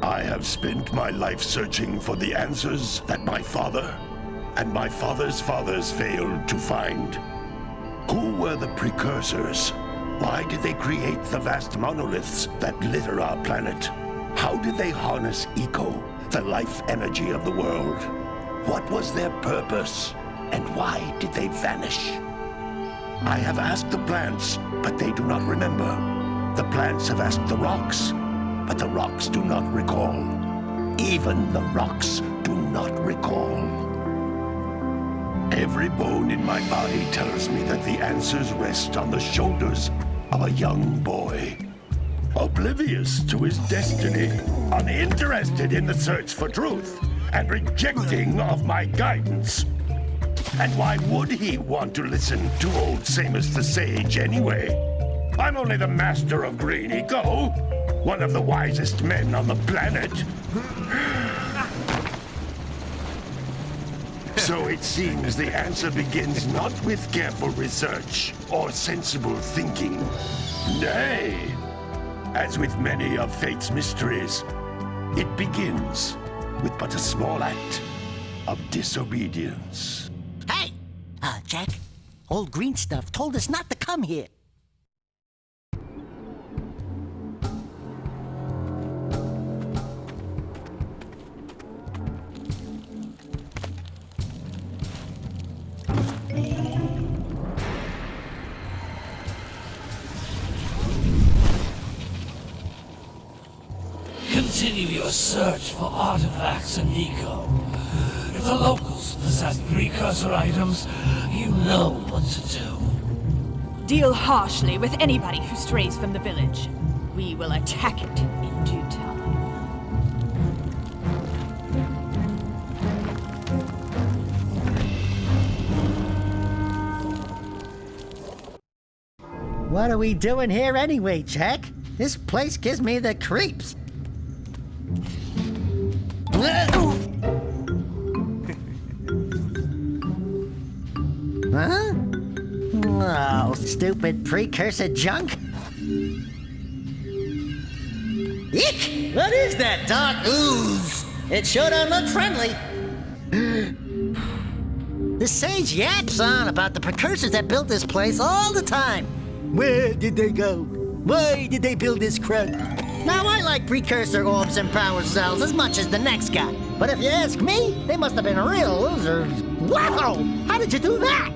I have spent my life searching for the answers that my father and my father's fathers failed to find. Who were the Precursors? Why did they create the vast monoliths that litter our planet? How did they harness eco, the life energy of the world? What was their purpose? And why did they vanish? I have asked the plants, but they do not remember. The plants have asked the rocks, but the rocks do not recall. Even the rocks do not recall. Every bone in my body tells me that the answers rest on the shoulders of a young boy. Oblivious to his destiny, uninterested in the search for truth, and rejecting of my guidance. And why would he want to listen to old Samos the Sage anyway? I'm only the master of green eco, one of the wisest men on the planet. So it seems the answer begins not with careful research or sensible thinking. Nay, as with many of fate's mysteries, it begins with but a small act of disobedience. Hey! Jak, old green stuff told us not to come here. Continue your search for artifacts and eco. If the locals possess precursor items, you know what to do. Deal harshly with anybody who strays from the village. We will attack it in due time. What are we doing here anyway, Jak? This place gives me the creeps. Huh? Oh, stupid precursor junk. Eek! What is that dark ooze? It sure don't look friendly. The sage yaps on about the precursors that built this place all the time. Where did they go? Why did they build this crud? Now, I like precursor orbs and power cells as much as the next guy. But if you ask me, they must have been real losers. Wow! How did you do that?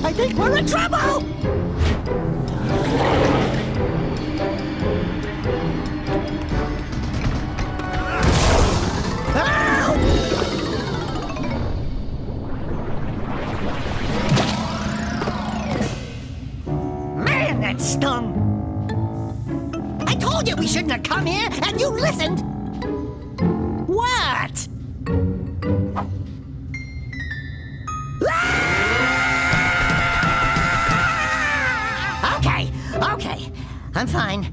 I think we're in trouble! Man, that stung! I told you we shouldn't have come here, and you listened! What? Okay. I'm fine.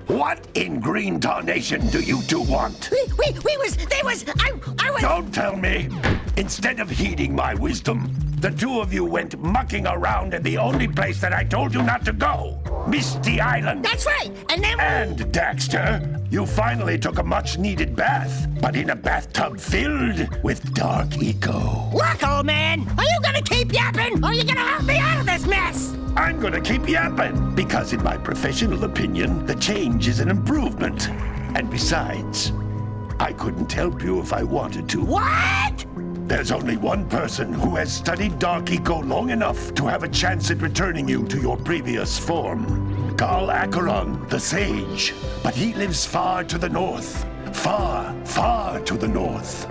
What in green tarnation do you two want? I was... Don't tell me! Instead of heeding my wisdom, the two of you went mucking around in the only place that I told you not to go. Misty Island. That's right, and then... And, Daxter, you finally took a much-needed bath, but in a bathtub filled with dark eco. Look, old man, are you gonna keep yapping, or are you gonna help me out of this mess? I'm gonna keep yapping, because in my professional opinion, the change is an improvement. And besides, I couldn't help you if I wanted to. What? There's only one person who has studied dark eco long enough to have a chance at returning you to your previous form. Gol and Maia Acheron, the Sage. But he lives far to the north. Far, far to the north.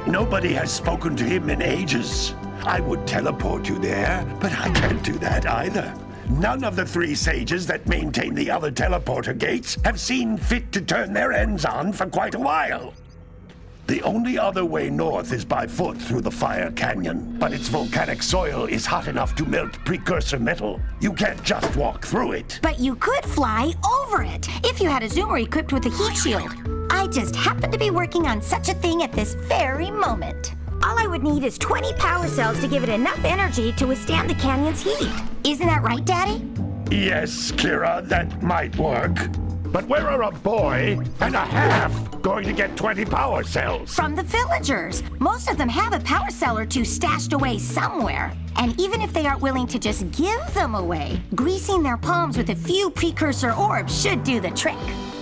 Nobody has spoken to him in ages. I would teleport you there, but I can't do that either. None of the three sages that maintain the other teleporter gates have seen fit to turn their ends on for quite a while. The only other way north is by foot through the Fire Canyon, but its volcanic soil is hot enough to melt precursor metal. You can't just walk through it. But you could fly over it if you had a zoomer equipped with a heat shield. I just happen to be working on such a thing at this very moment. All I would need is 20 power cells to give it enough energy to withstand the canyon's heat. Isn't that right, Daddy? Yes, Kira, that might work. But where are a boy and a half going to get 20 power cells? From the villagers. Most of them have a power cell or two stashed away somewhere. And even if they aren't willing to just give them away, greasing their palms with a few precursor orbs should do the trick.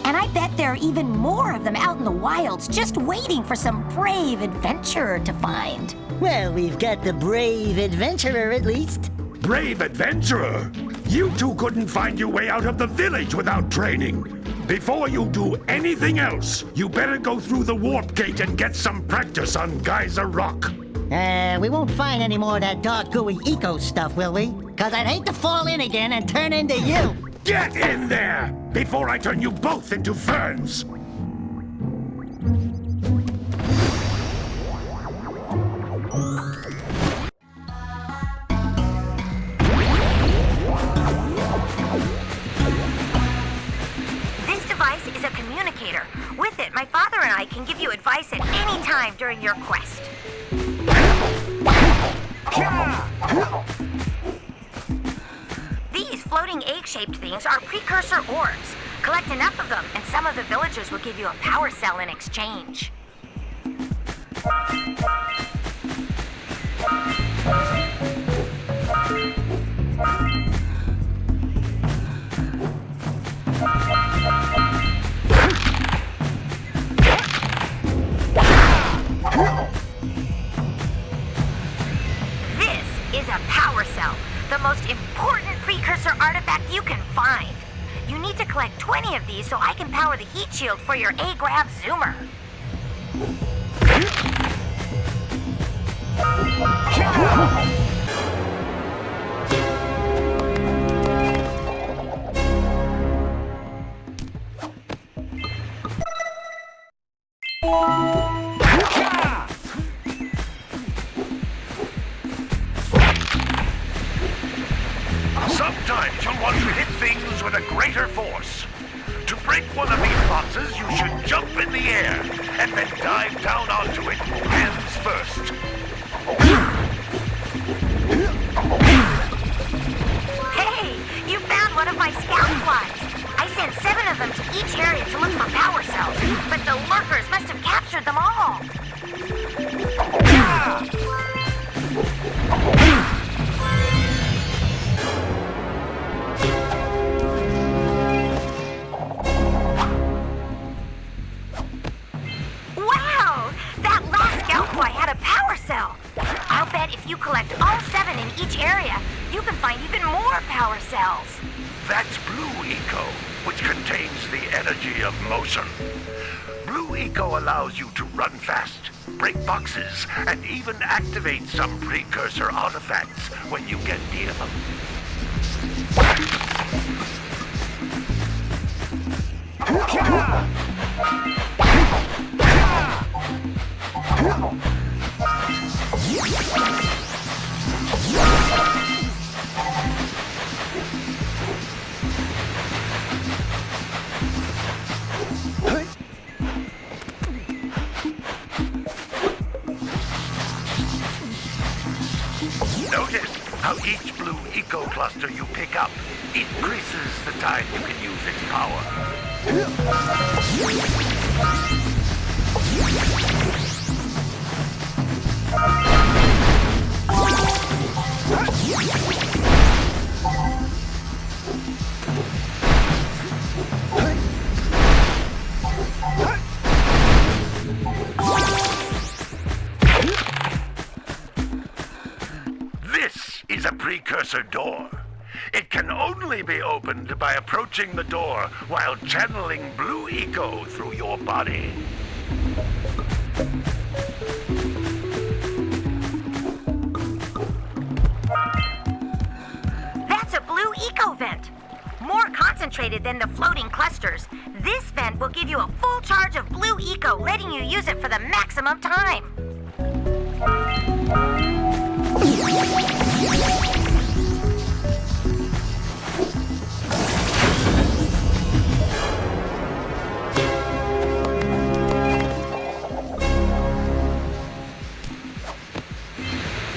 And I bet there are even more of them out in the wilds just waiting for some brave adventurer to find. Well, we've got the brave adventurer at least. Brave adventurer? You two couldn't find your way out of the village without training. Before you do anything else, you better go through the warp gate and get some practice on Geyser Rock. We won't find any more of that dark gooey eco stuff, will we? Cause I'd hate to fall in again and turn into you. Get in there before I turn you both into ferns. This device is a communicator. With it, my father and I can give you advice at any time during your quest. These floating egg-shaped things are precursor orbs. Collect enough of them, and some of the villagers will give you a power cell in exchange. This is a power cell, the most important precursor artifact you can find. You need to collect 20 of these so I can power the heat shield for your A-Grav zoomer. Sometimes you'll want to hit things with a greater force. To break one of these boxes, you should jump in the air and then dive down onto it, hands first. Hey, you found one of my scout flies. I sent 7 of them to each area to look for power cells, but the lurkers must have captured them all. Wow! That last scout fly had a power cell. I'll bet if you collect all 7 in each area, you can find even more power cells. That's Blue Eco, which contains the energy of motion. Blue Eco allows you to run fast, break boxes, and even activate some precursor artifacts when you get near them. Notice how each Blue Eco cluster you pick up increases the time you can use its power. This is a precursor door. It can only be opened by approaching the door while channeling Blue Eco through your body. That's a Blue Eco vent. More concentrated concentrated than the floating clusters. This vent will give you a full charge of blue eco, letting you use it for the maximum time.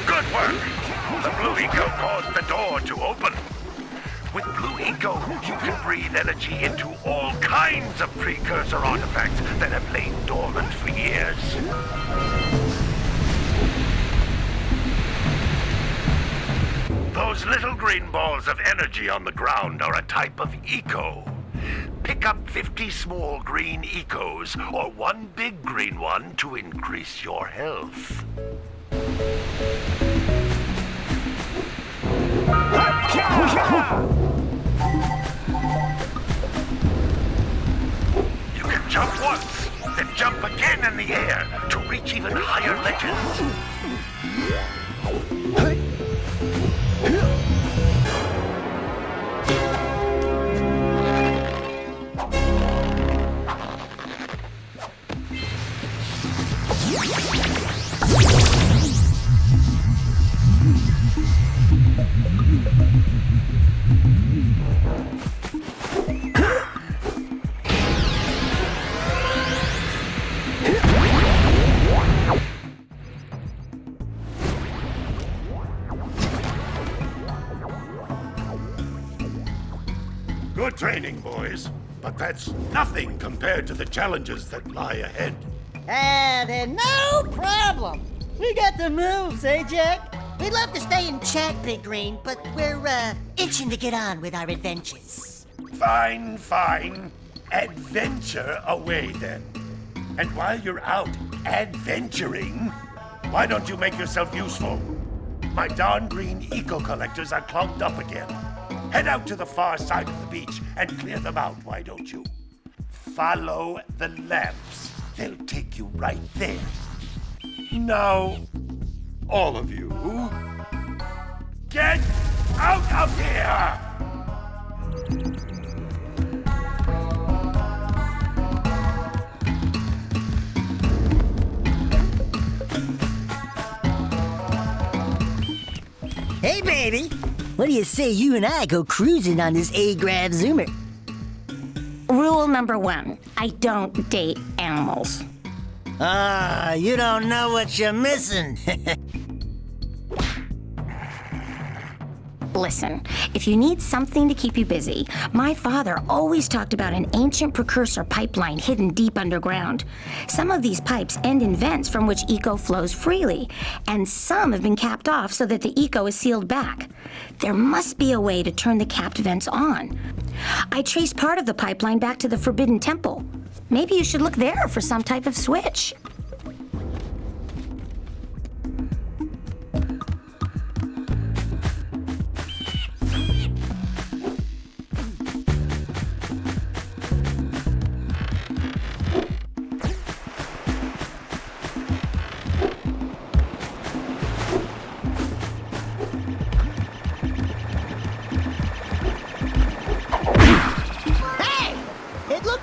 Good work. The blue eco caused the door to open. With blue eco, you can breathe energy into all kinds of precursor artifacts that have lain dormant for years. Those little green balls of energy on the ground are a type of eco. Pick up 50 small green ecos or one big green one to increase your health. You can jump once, then jump again in the air to reach even higher ledges. Good training, boys, but that's nothing compared to the challenges that lie ahead. Then no problem. We got the moves, eh, Jak? We'd love to stay in check, Big Green, but we're, itching to get on with our adventures. Fine, fine. Adventure away, then. And while you're out adventuring, why don't you make yourself useful? My darn green eco-collectors are clogged up again. Head out to the far side of the beach and clear them out, why don't you? Follow the lamps. They'll take you right there. Now, all of you, get out of here! Hey, baby. What do you say you and I go cruising on this A-Grav Zoomer? Rule number 1, I don't date animals. You don't know what you're missing. Listen, if you need something to keep you busy, my father always talked about an ancient precursor pipeline hidden deep underground. Some of these pipes end in vents from which eco flows freely, and some have been capped off so that the eco is sealed back. There must be a way to turn the capped vents on. I traced part of the pipeline back to the Forbidden Temple. Maybe you should look there for some type of switch.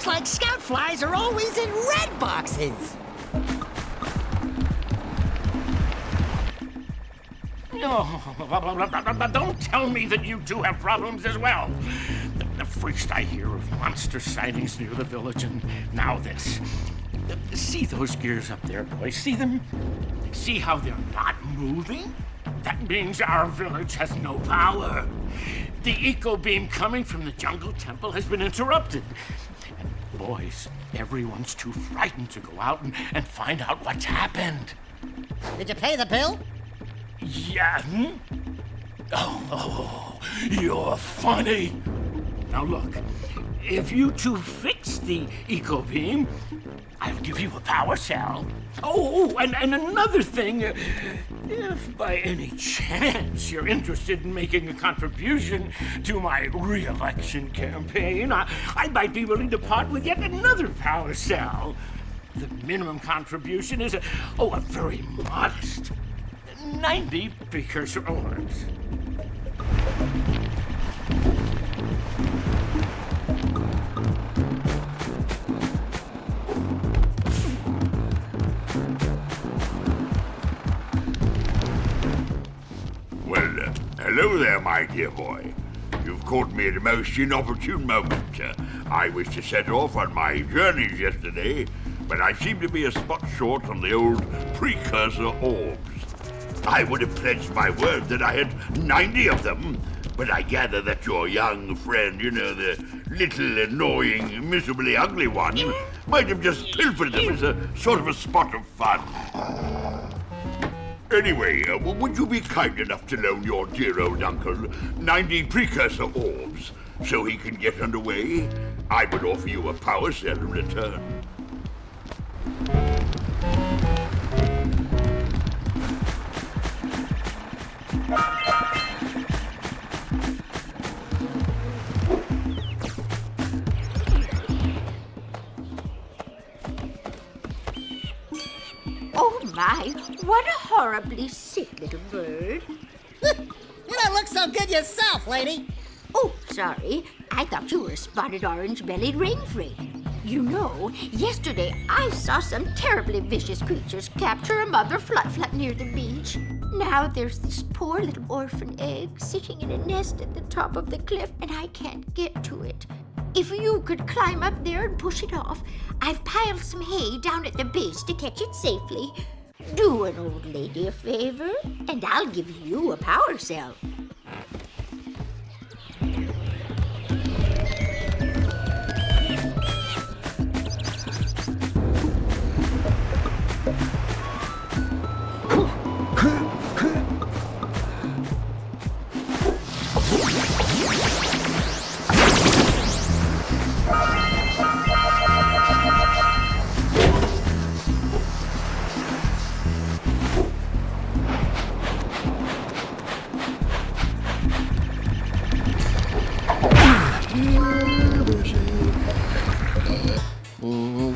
Like scout flies are always in red boxes. Oh, don't tell me that you two have problems as well. First I hear of monster sightings near the village, and now this. See those gears up there, boys? See them? See how they're not moving? That means our village has no power. The eco beam coming from the jungle temple has been interrupted. Boys, everyone's too frightened to go out and find out what's happened. Did you pay the bill? Yeah. Oh, you're funny. Now look, if you two fix the eco beam, I'll give you a power cell. Oh, and another thing, if by any chance you're interested in making a contribution to my re-election campaign, I might be willing to part with yet another power cell. The minimum contribution is a very modest 90 precursor orbs. there, my dear boy. You've caught me at a most inopportune moment. I was to set off on my journeys yesterday, but I seem to be a spot short on the old Precursor orbs. I would have pledged my word that I had 90 of them, but I gather that your young friend, the little annoying, miserably ugly one, might have just pilfered them as a sort of a spot of fun. Anyway, would you be kind enough to loan your dear old uncle 90 Precursor orbs so he can get underway? I would offer you a power cell in return. Oh my, what a horribly sick little bird. You don't look so good yourself, lady. Oh, sorry. I thought you were a spotted orange-bellied rainfrey. You know, yesterday I saw some terribly vicious creatures capture a mother flut-flut near the beach. Now there's this poor little orphan egg sitting in a nest at the top of the cliff, and I can't get to it. If you could climb up there and push it off, I've piled some hay down at the base to catch it safely. Do an old lady a favor, and I'll give you a power cell.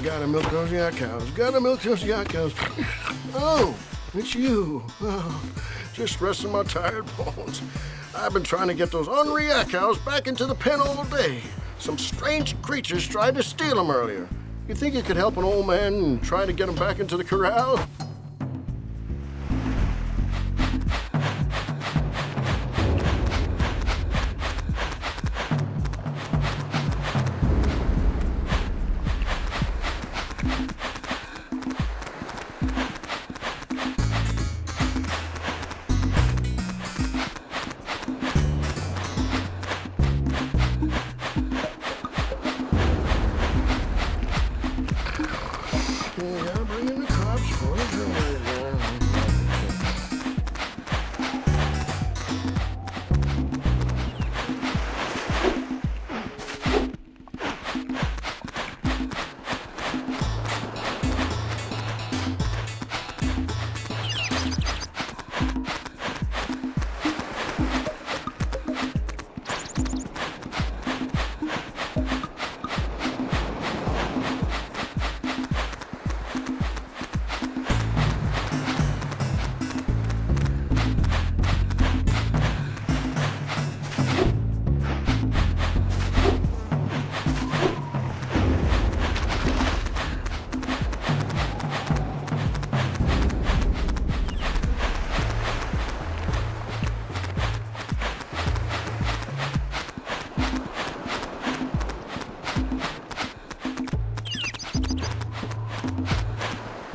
Gotta milk those yak cows. Gotta milk those yak cows. Oh, it's you. Oh, just resting my tired bones. I've been trying to get those ornery yak cows back into the pen all day. Some strange creatures tried to steal them earlier. You think you could help an old man and try to get them back into the corral? Yeah, bring in the cops for the drill.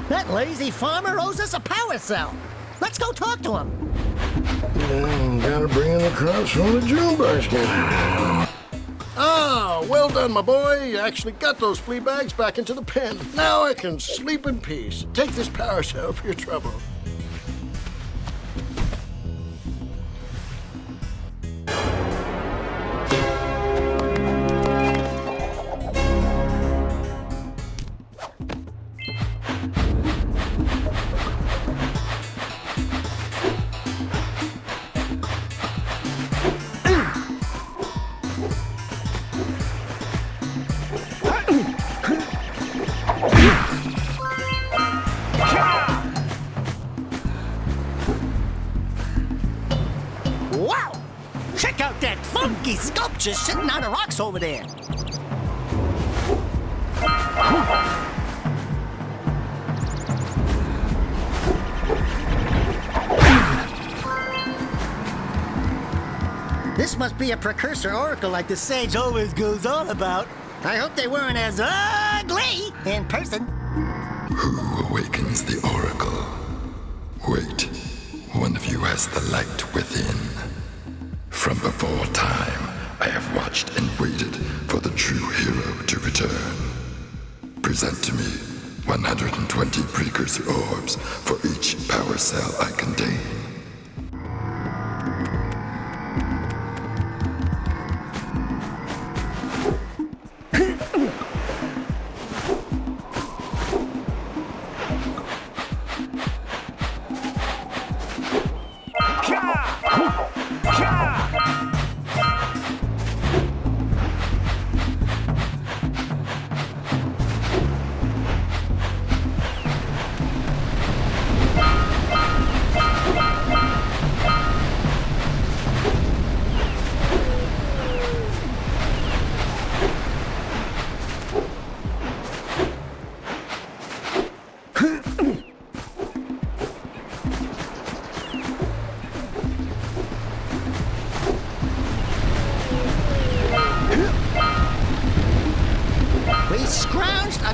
That lazy farmer owes us a power cell. Let's go talk to him. Gotta bring in the crops from the June basket. Ah, well done, my boy. You actually got those flea bags back into the pen. Now I can sleep in peace. Take this power cell for your trouble. Wow! Check out that funky sculpture sitting on the rocks over there. This must be a precursor oracle like the sage always goes on about. I hope they weren't as ugly in person. Who awakens the oracle? Wait, one of you has the light within. From before time, I have watched and waited for the true hero to return. Present to me 120 precursor orbs for each power cell I contain.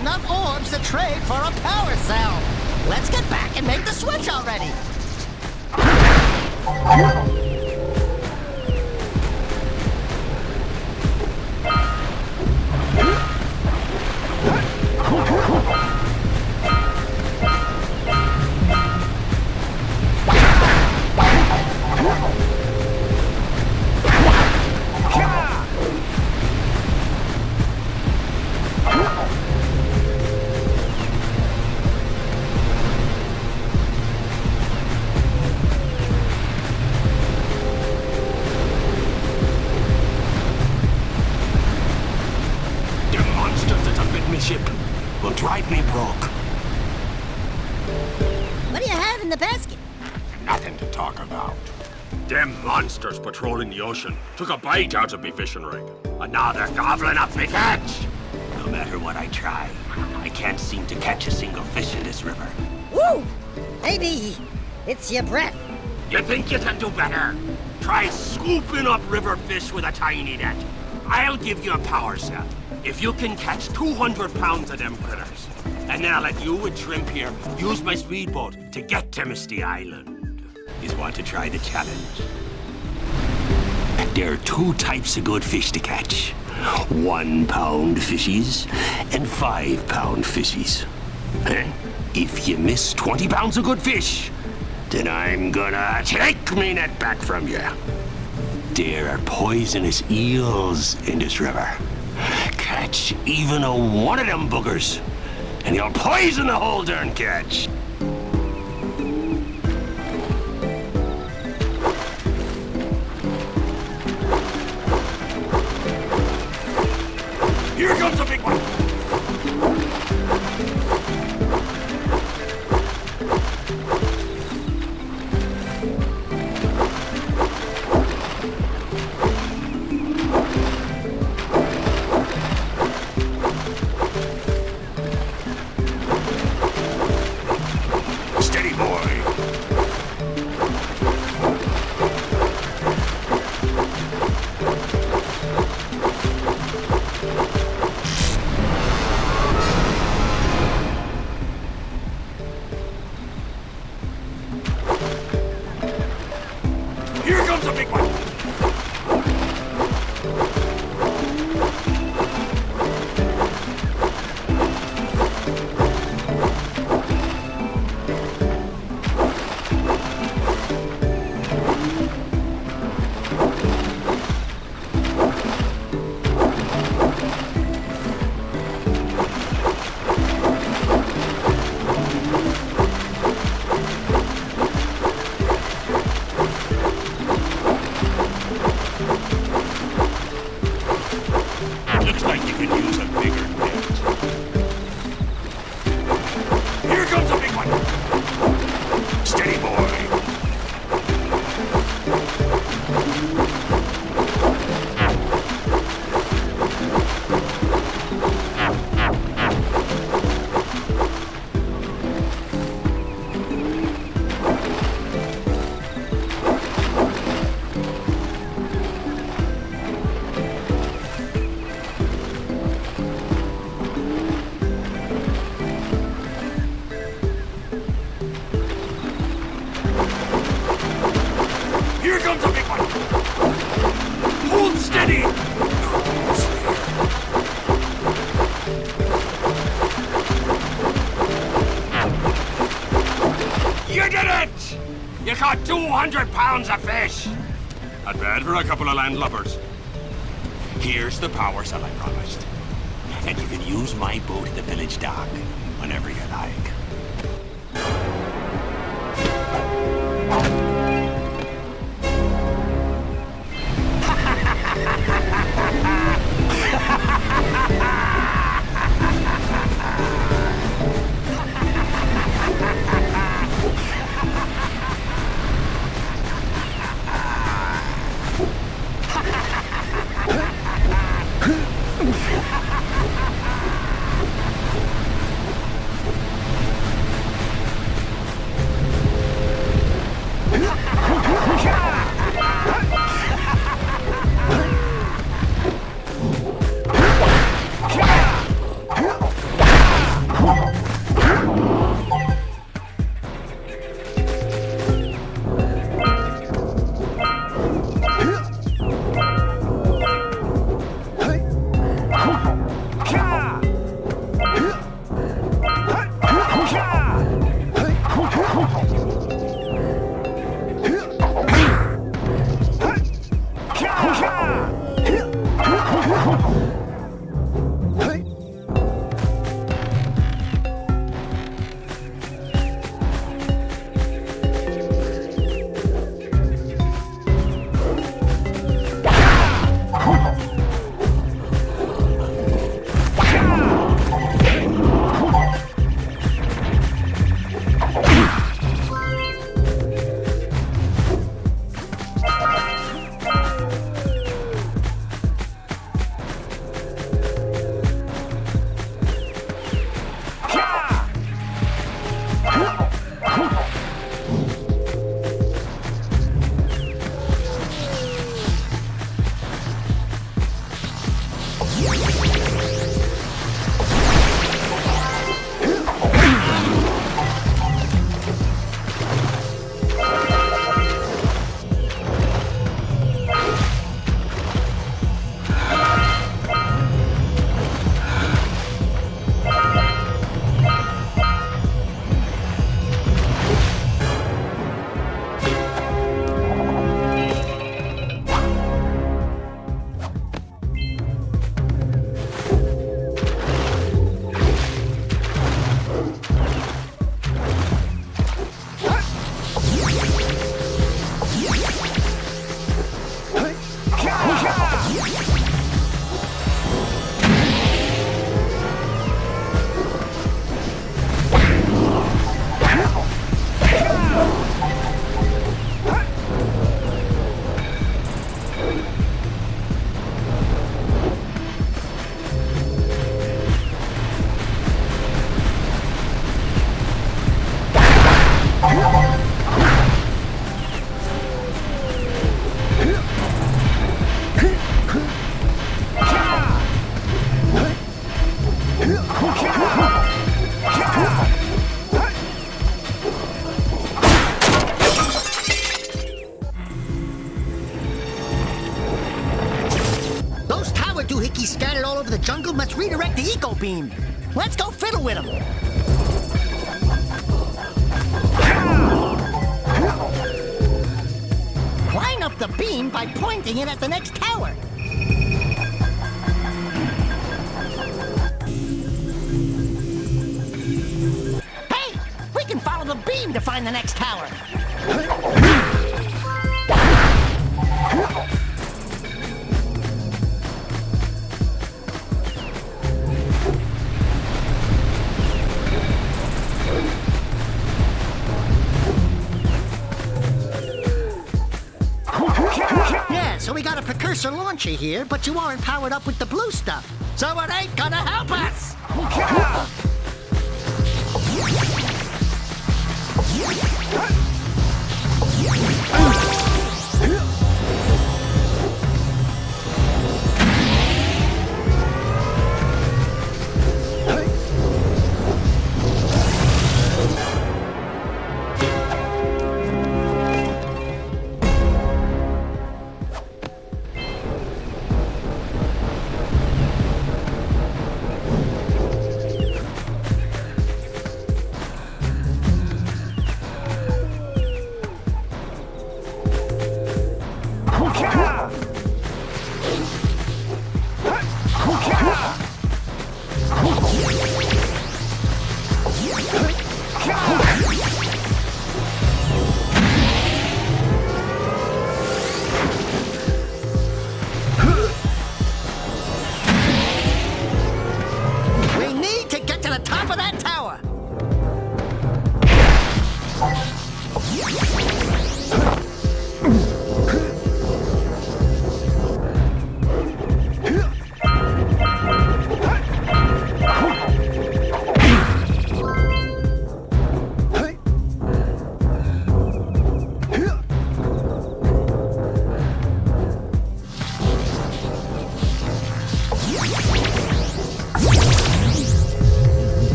Enough orbs to trade for a power cell. Let's get back and make the switch already. Will drive me broke. What do you have in the basket? Nothing to talk about. Them monsters patrolling the ocean took a bite out of me fishing rig. And now they're gobbling up me catch. No matter what I try, I can't seem to catch a single fish in this river. Woo! Maybe it's your breath. You think you can do better? Try scooping up river fish with a tiny net. I'll give you a power cell if you can catch 200 pounds of them critters. And then I'll let you and Shrimp here use my speedboat to get to Misty Island. You want to try the challenge? There are two types of good fish to catch. 1 pound fishies and 5 pound fishies. If you miss 20 pounds of good fish, then I'm gonna take me net back from you. There are poisonous eels in this river. Catch even one of them boogers, and you'll poison the whole darn catch. Here comes a big one. 200 pounds of fish! Not bad for a couple of landlubbers. Here's the power cell I promised. And you can use my boat at the village dock whenever you like. doohickeys scattered all over the jungle must redirect the eco beam. Let's go fiddle with them. Line up the beam by pointing it at the next tower. Hey! We can follow the beam to find the next tower. Yeah, so we got a Precursor launcher here, but you aren't powered up with the blue stuff. So it ain't gonna help us!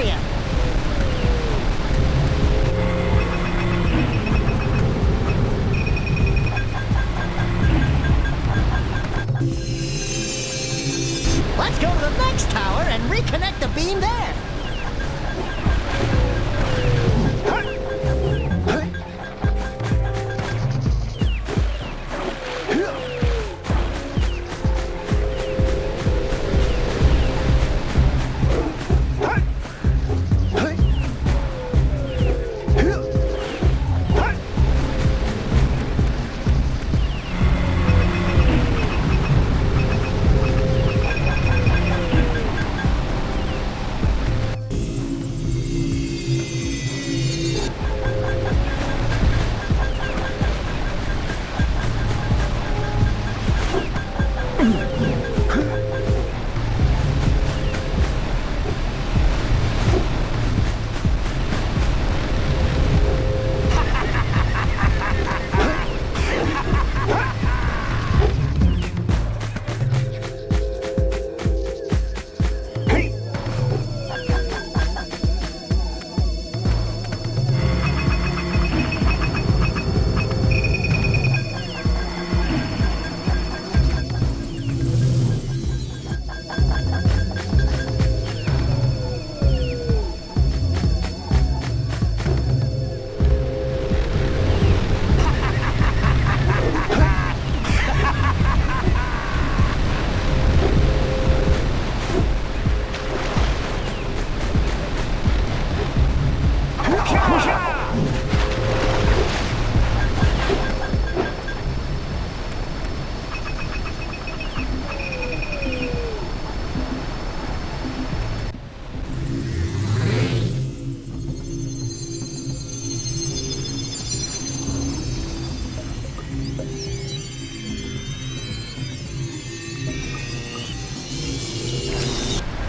Maia. Let's go to the next tower and reconnect the beam there.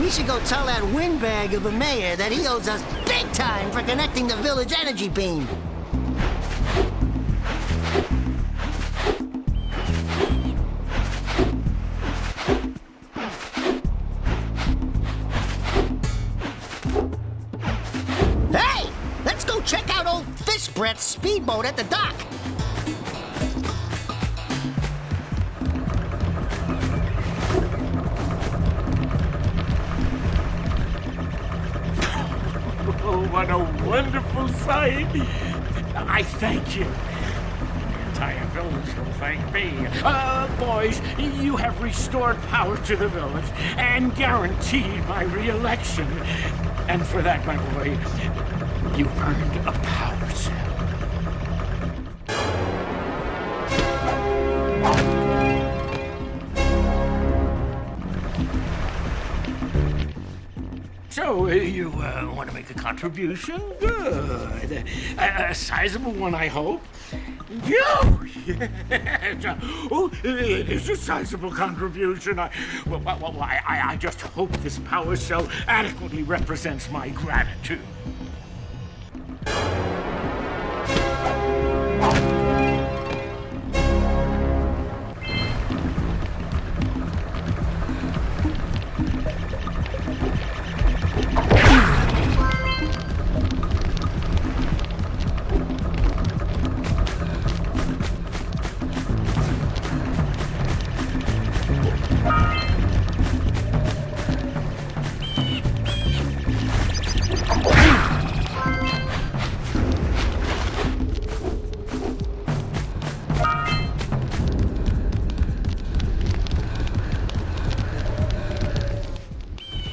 We should go tell that windbag of a mayor that he owes us big time for connecting the village energy beam. Hey! Let's go check out old Fish Brett's speedboat at the dock. What a wonderful sight! I thank you. The entire village will thank me. Boys, you have restored power to the village and guaranteed my re-election. And for that, my boy, you've earned a power cell. So, you want to make a contribution? Good. A sizable one, I hope. Oh, yes. Oh, it is a sizable contribution. I just hope this power cell adequately represents my gratitude.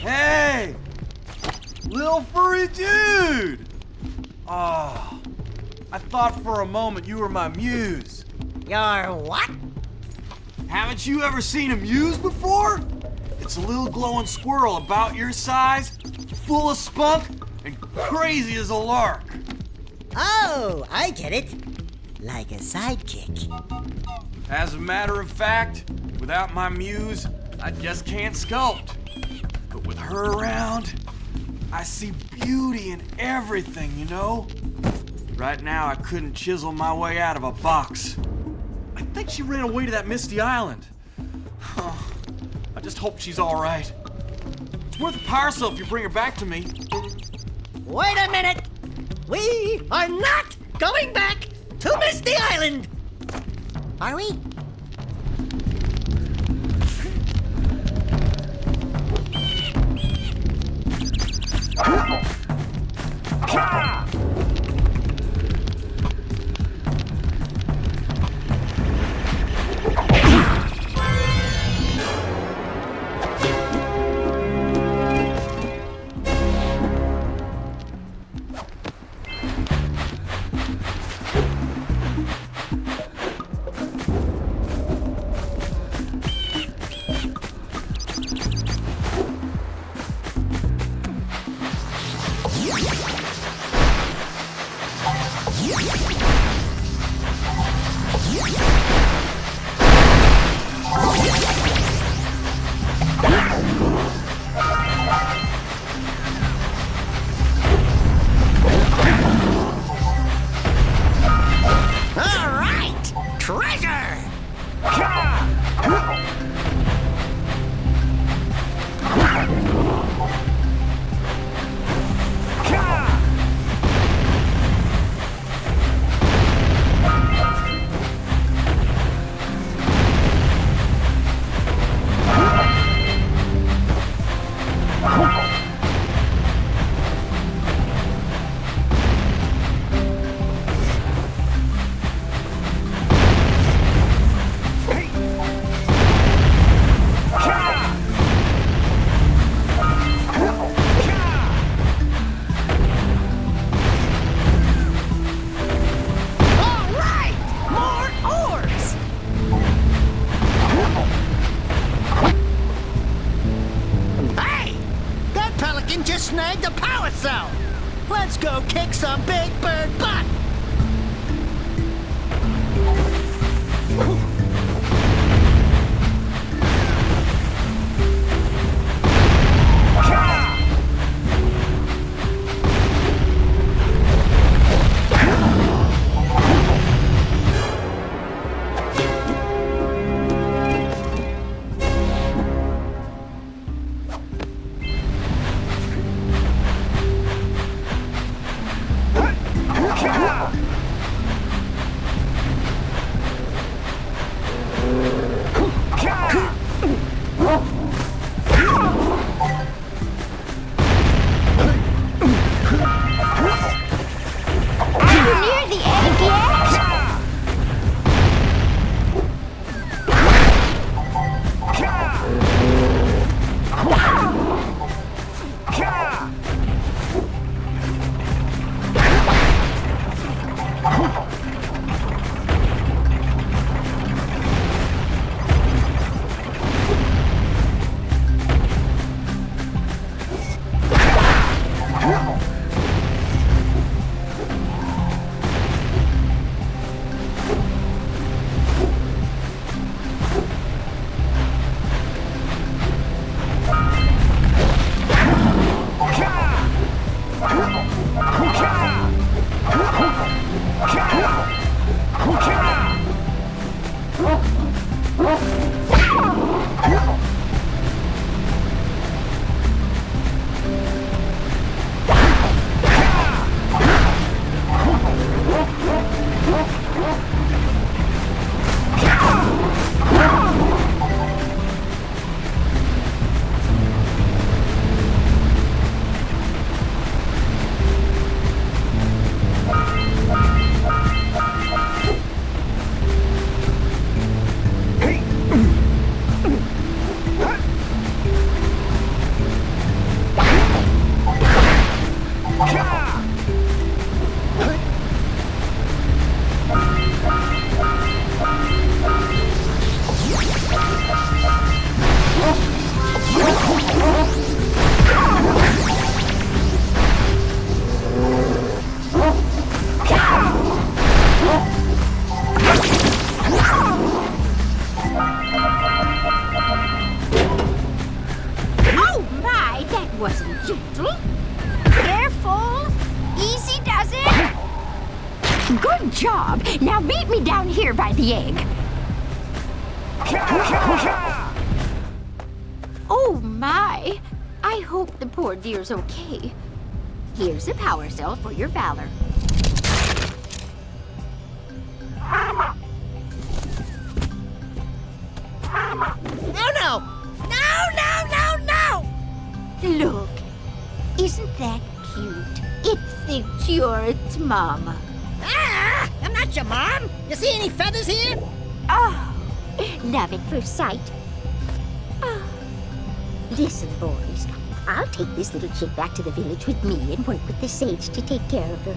Hey! Little furry dude! Oh, I thought for a moment you were my muse. Your what? Haven't you ever seen a muse before? It's a little glowing squirrel about your size, full of spunk, and crazy as a lark. Oh, I get it. Like a sidekick. As a matter of fact, without my muse, I just can't sculpt. But with her around, I see beauty in everything, you know? Right now, I couldn't chisel my way out of a box. I think she ran away to that misty island. I just hope she's all right. It's worth a power cell if you bring her back to me. Wait a minute! We are not going back to Misty Island! Are we? Snagged a power cell! Let's go kick some big bird butt! Good job! Now meet me down here by the egg. Oh my! I hope the poor dear's okay. Here's a power cell for your valor. Oh no! No! Look, isn't that cute? It thinks you're its mama. Ah! I'm not your mom! You see any feathers here? Oh, love at first sight. Oh. Listen, boys, I'll take this little chick back to the village with me and work with the sage to take care of her.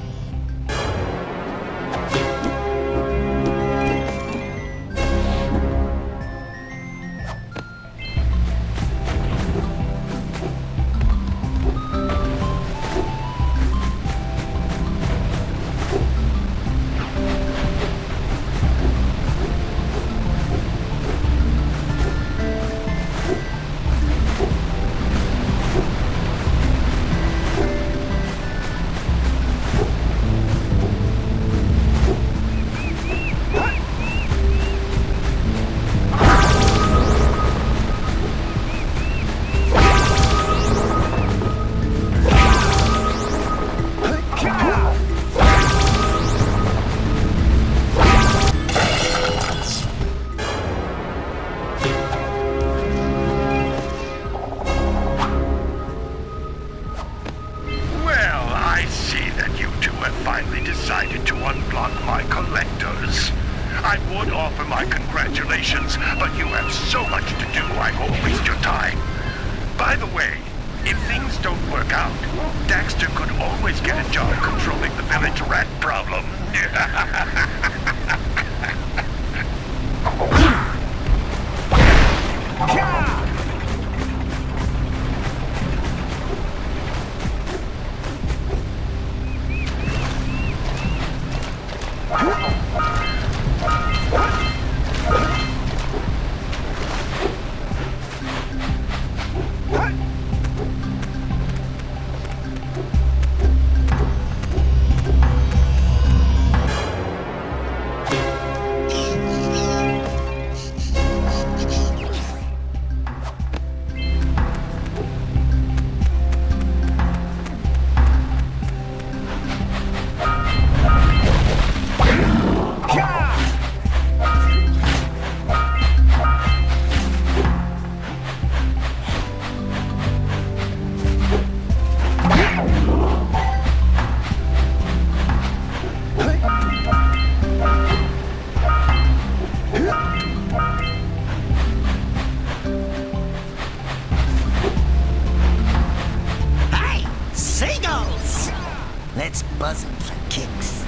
Daxter could always get a job controlling the village rat problem. Let's buzz him for kicks.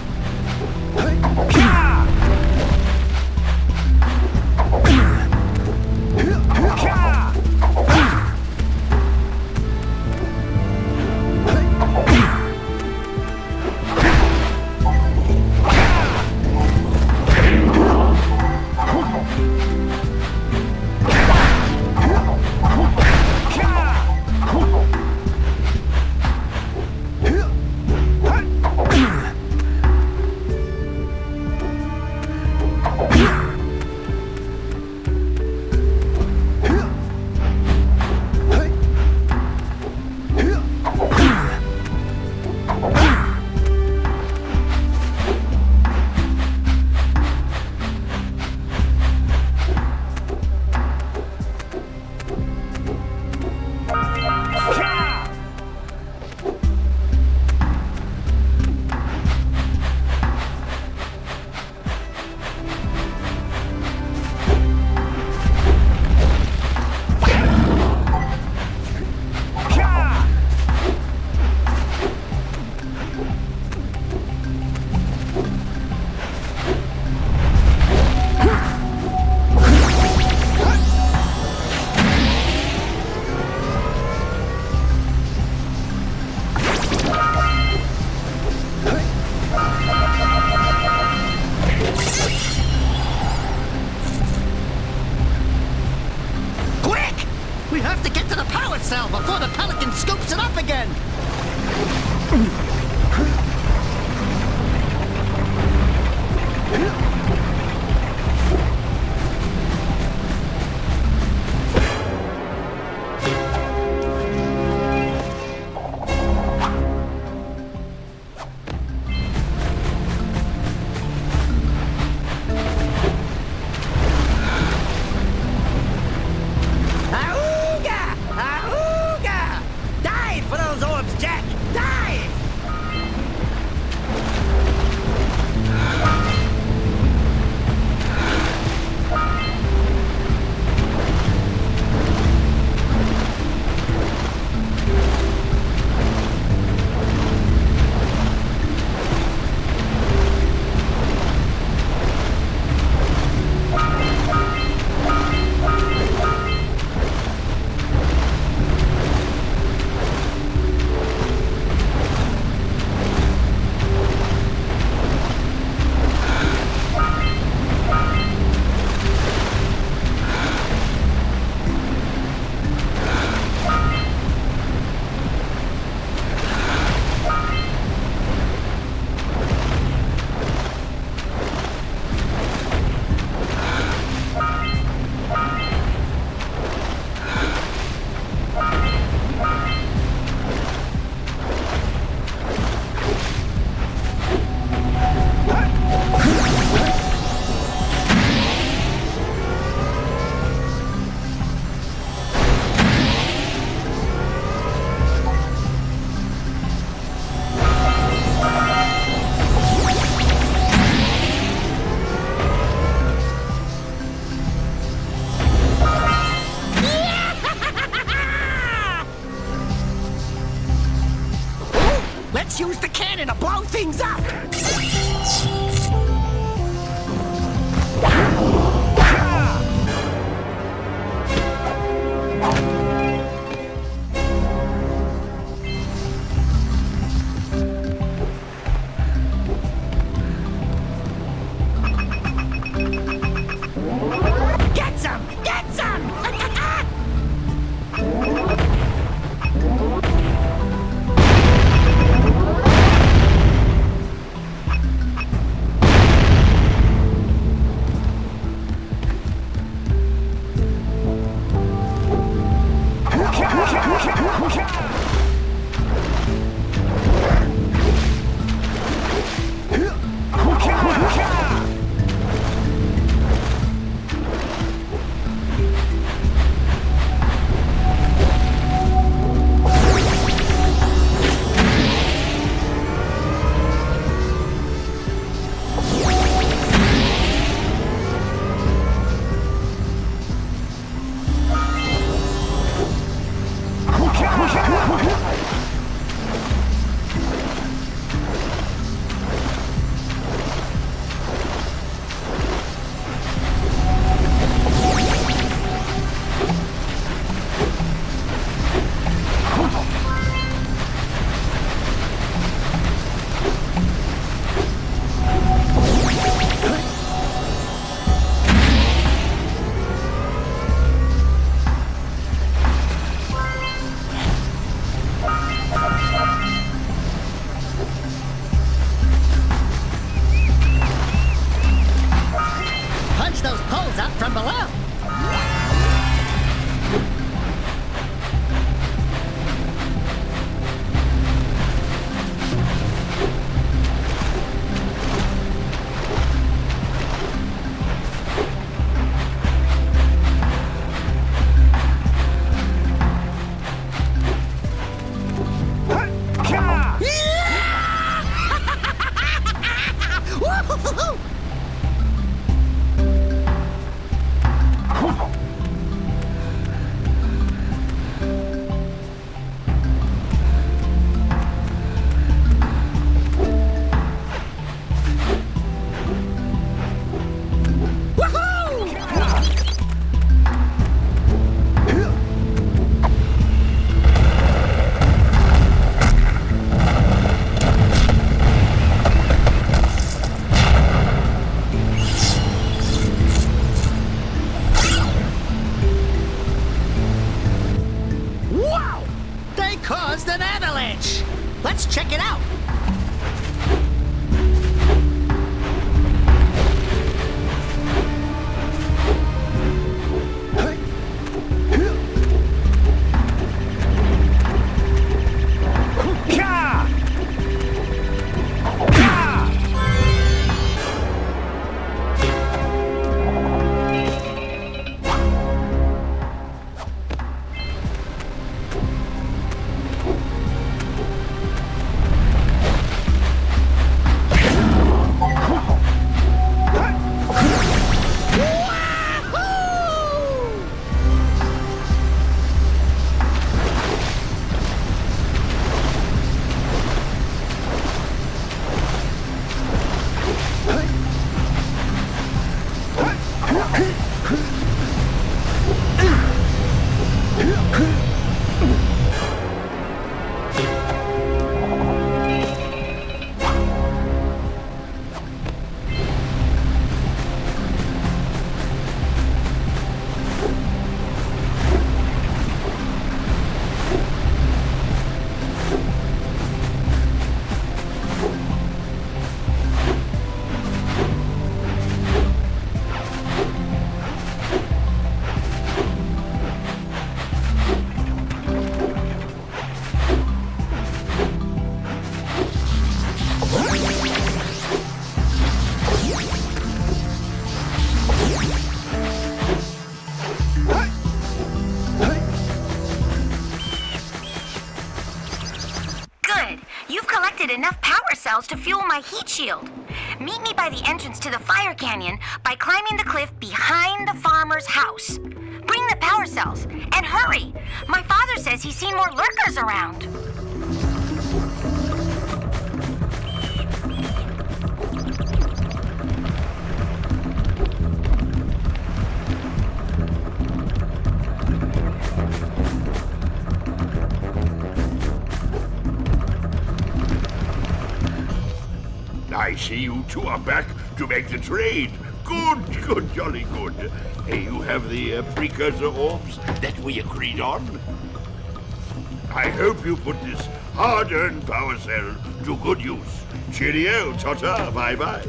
We have to get to the power cell before the pelican scoops it up again! Let's use the cannon to blow things up! Get some! Get some! Punch those poles up from below! Caused an avalanche! Let's check it out! Enough power cells to fuel my heat shield. Meet me by the entrance to the fire canyon by climbing the cliff behind the farmer's house. Bring the power cells, and hurry! My father says he's seen more lurkers around. I see you two are back to make the trade. Good, jolly good. You have the precursor orbs that we agreed on. I hope you put this hard-earned power cell to good use. Cheerio, Tota, bye-bye.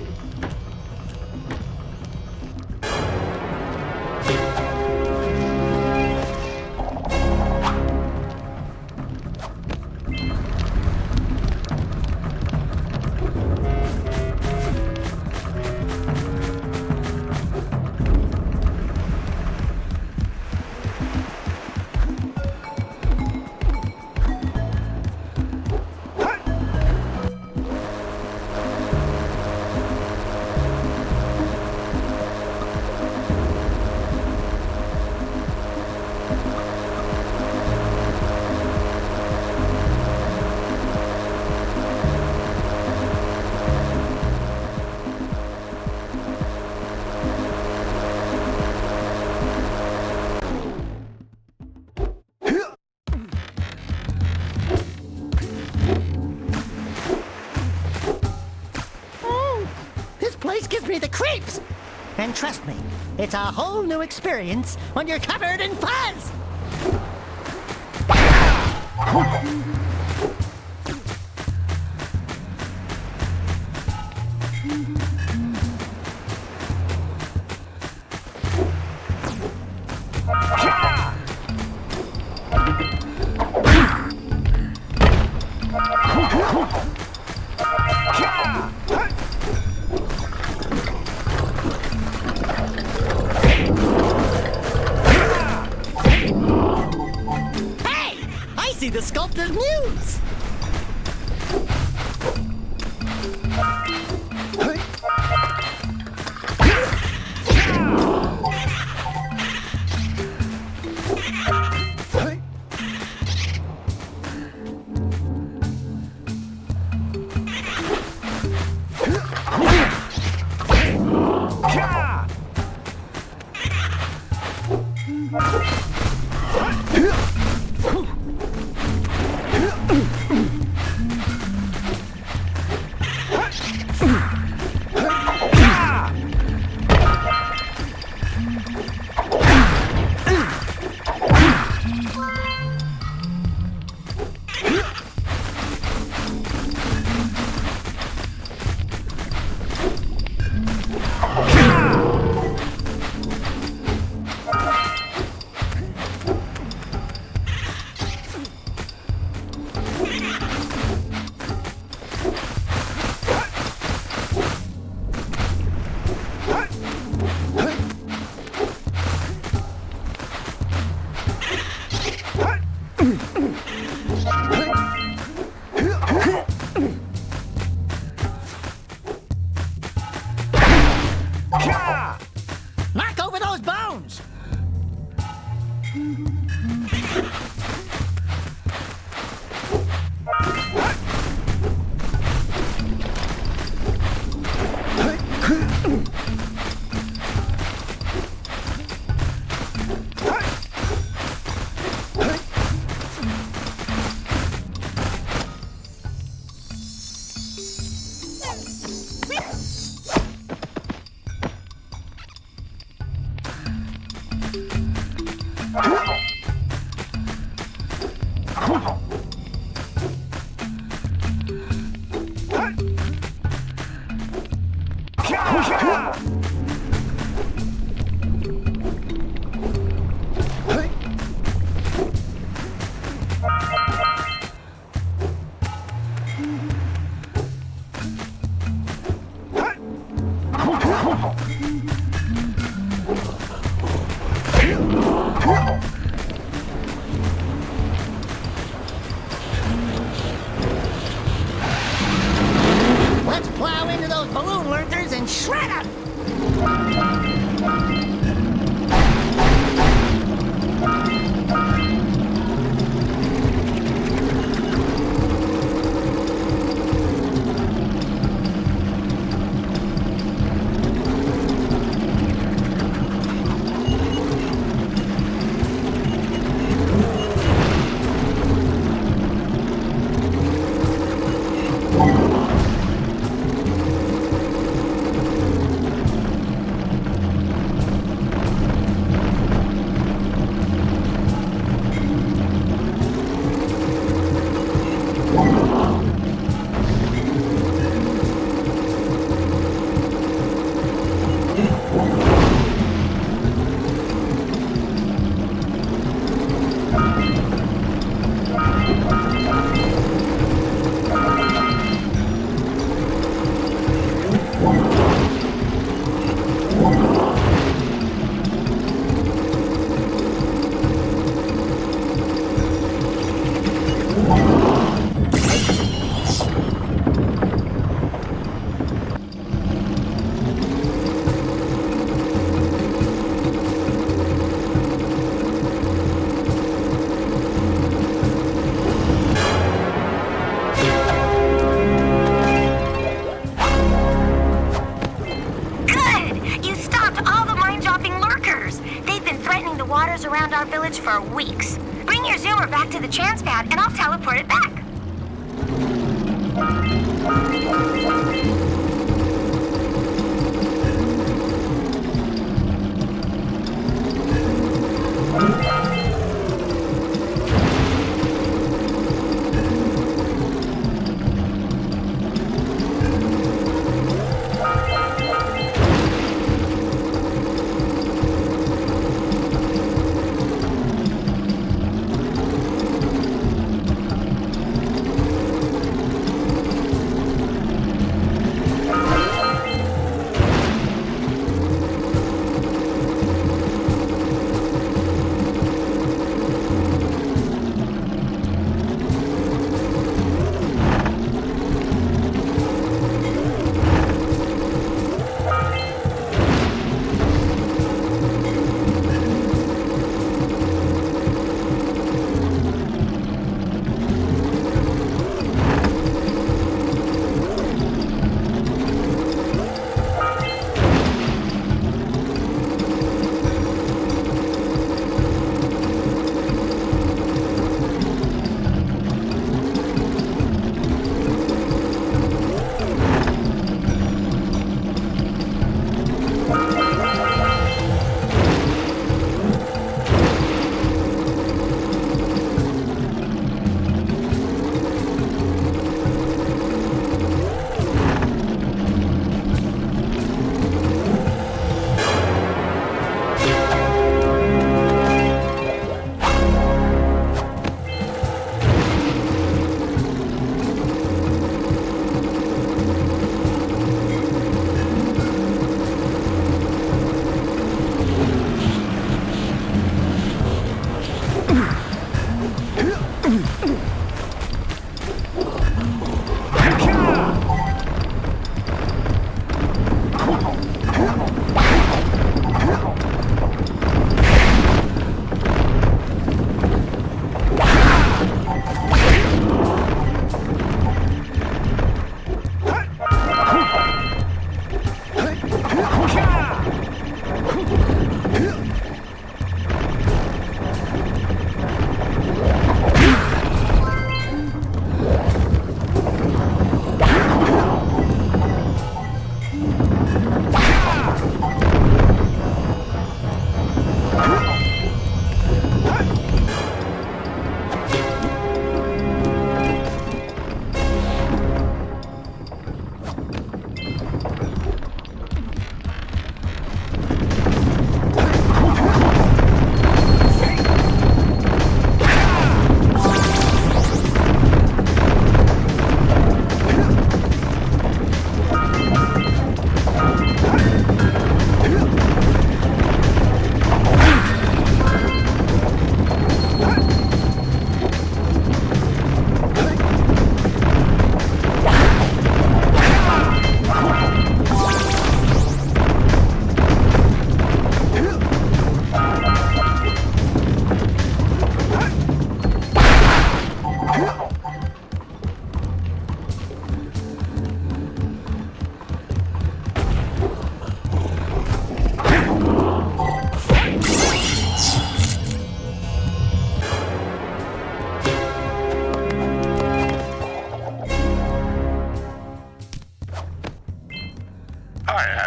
The creeps! And trust me, it's a whole new experience when you're covered in fuzz! See the sculptor's muse! Knock over those bones! Around our village for weeks. Bring your zoomer back to the transpad and I'll teleport it back.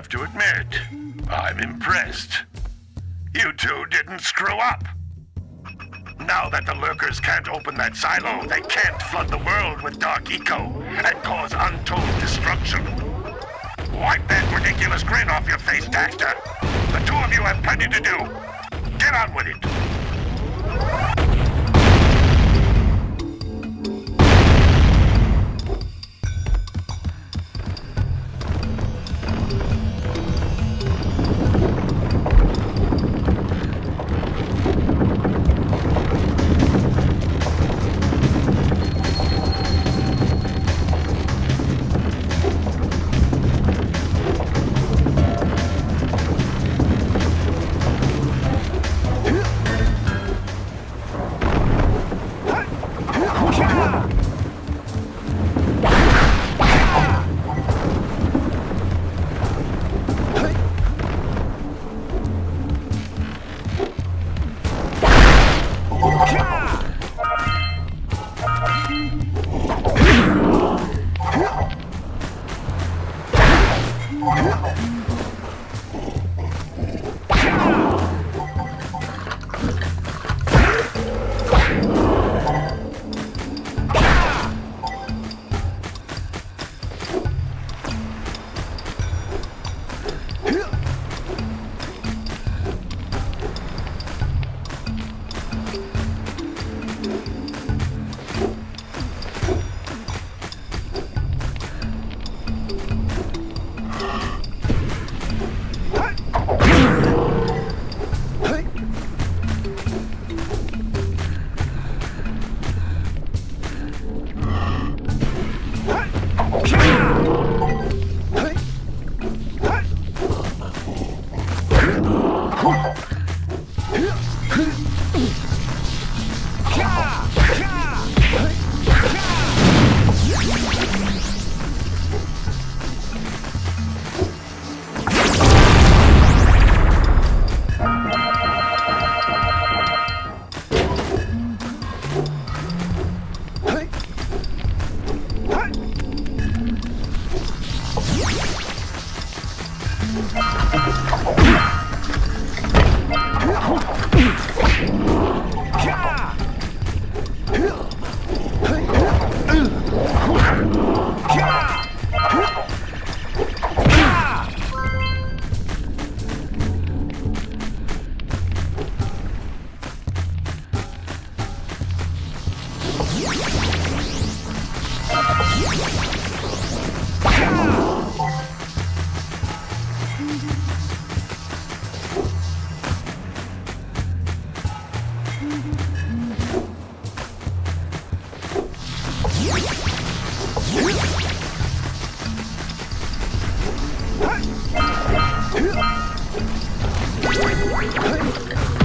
have to admit, I'm impressed. You two didn't screw up. Now that the lurkers can't open that silo, they can't flood the world with dark eco and cause untold destruction. Wipe that ridiculous grin off your face, Daxter. The two of you have plenty to do. Get on with it.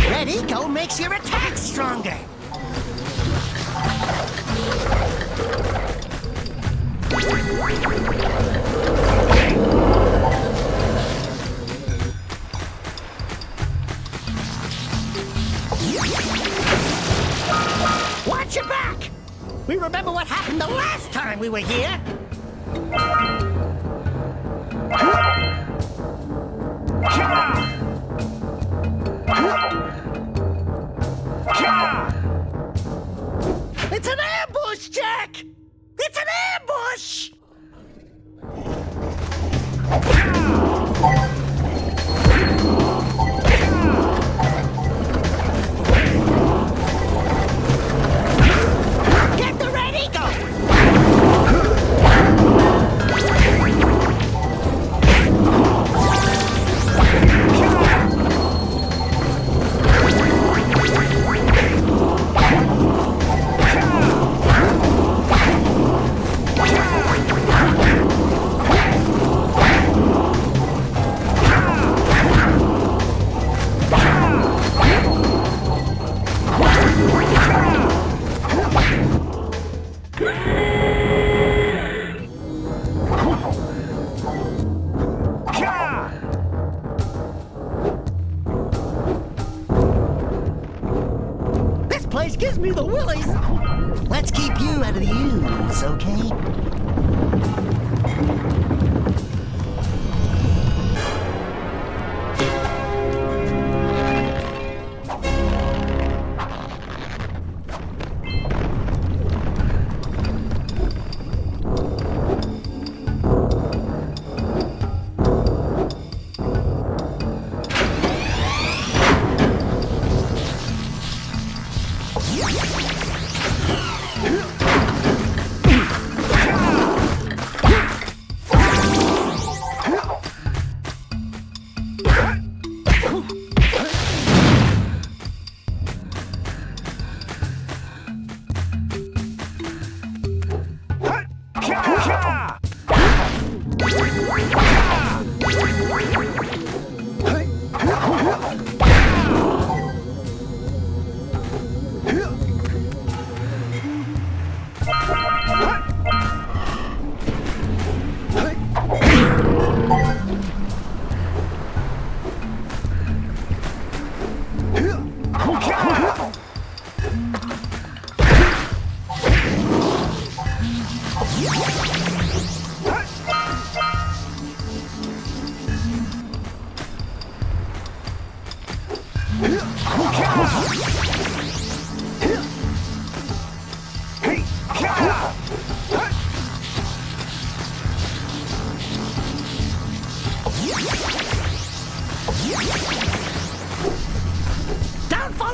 Red eco makes your attack stronger. Watch your back! We remember what happened the last time we were here. It's an ambush, Jak! It's an ambush! Get the red eco! Gives me the willies. Let's keep you out of the ooze, okay?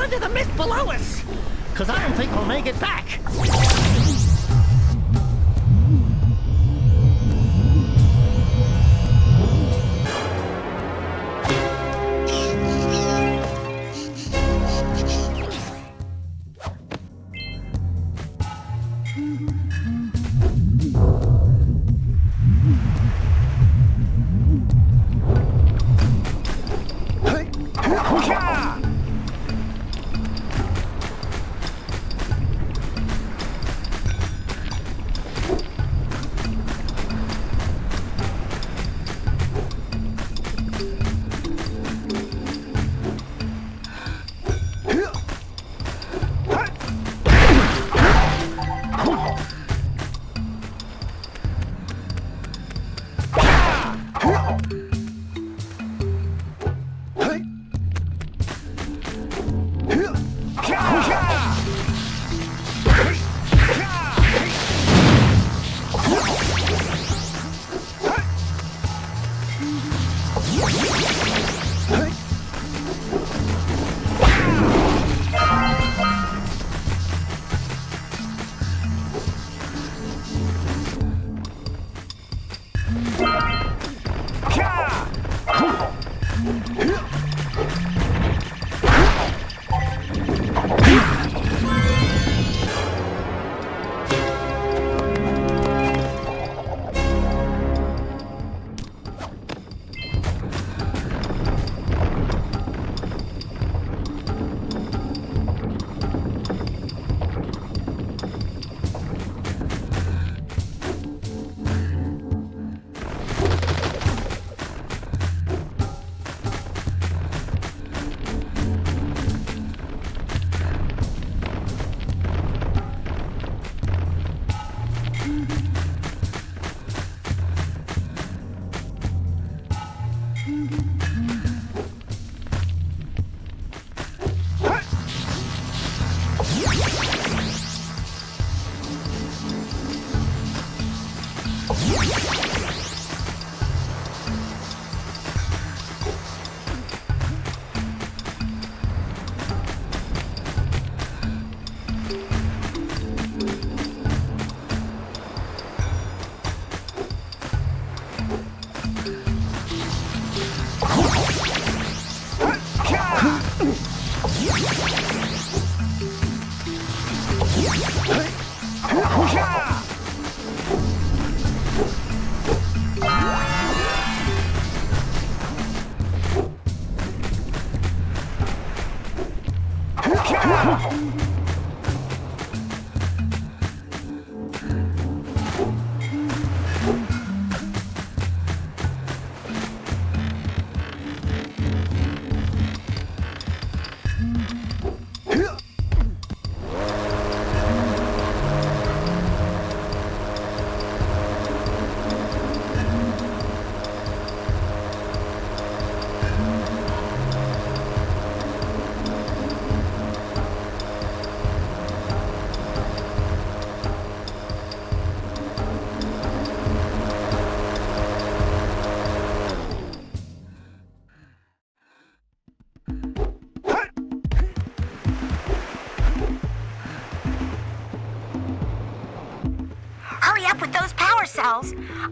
into the mist below us! Because I don't think we'll make it back.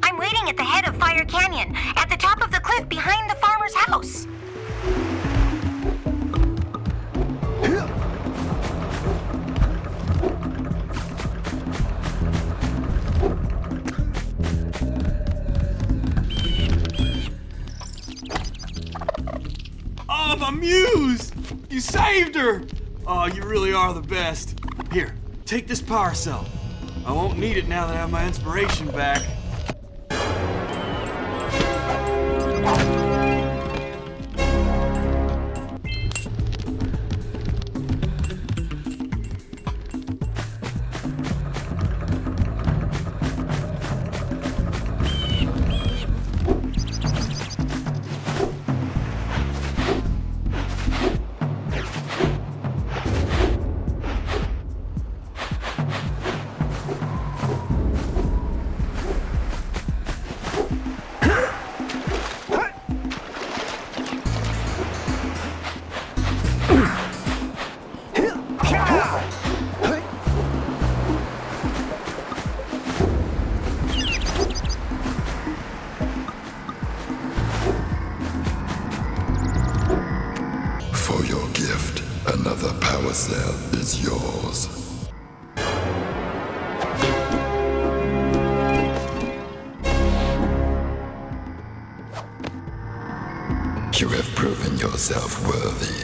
I'm waiting at the head of Fire Canyon, at the top of the cliff behind the farmer's house. Oh, my muse! You saved her! Oh, you really are the best. Here, take this power cell. I won't need it now that I have my inspiration back. cell is yours. You have proven yourself worthy.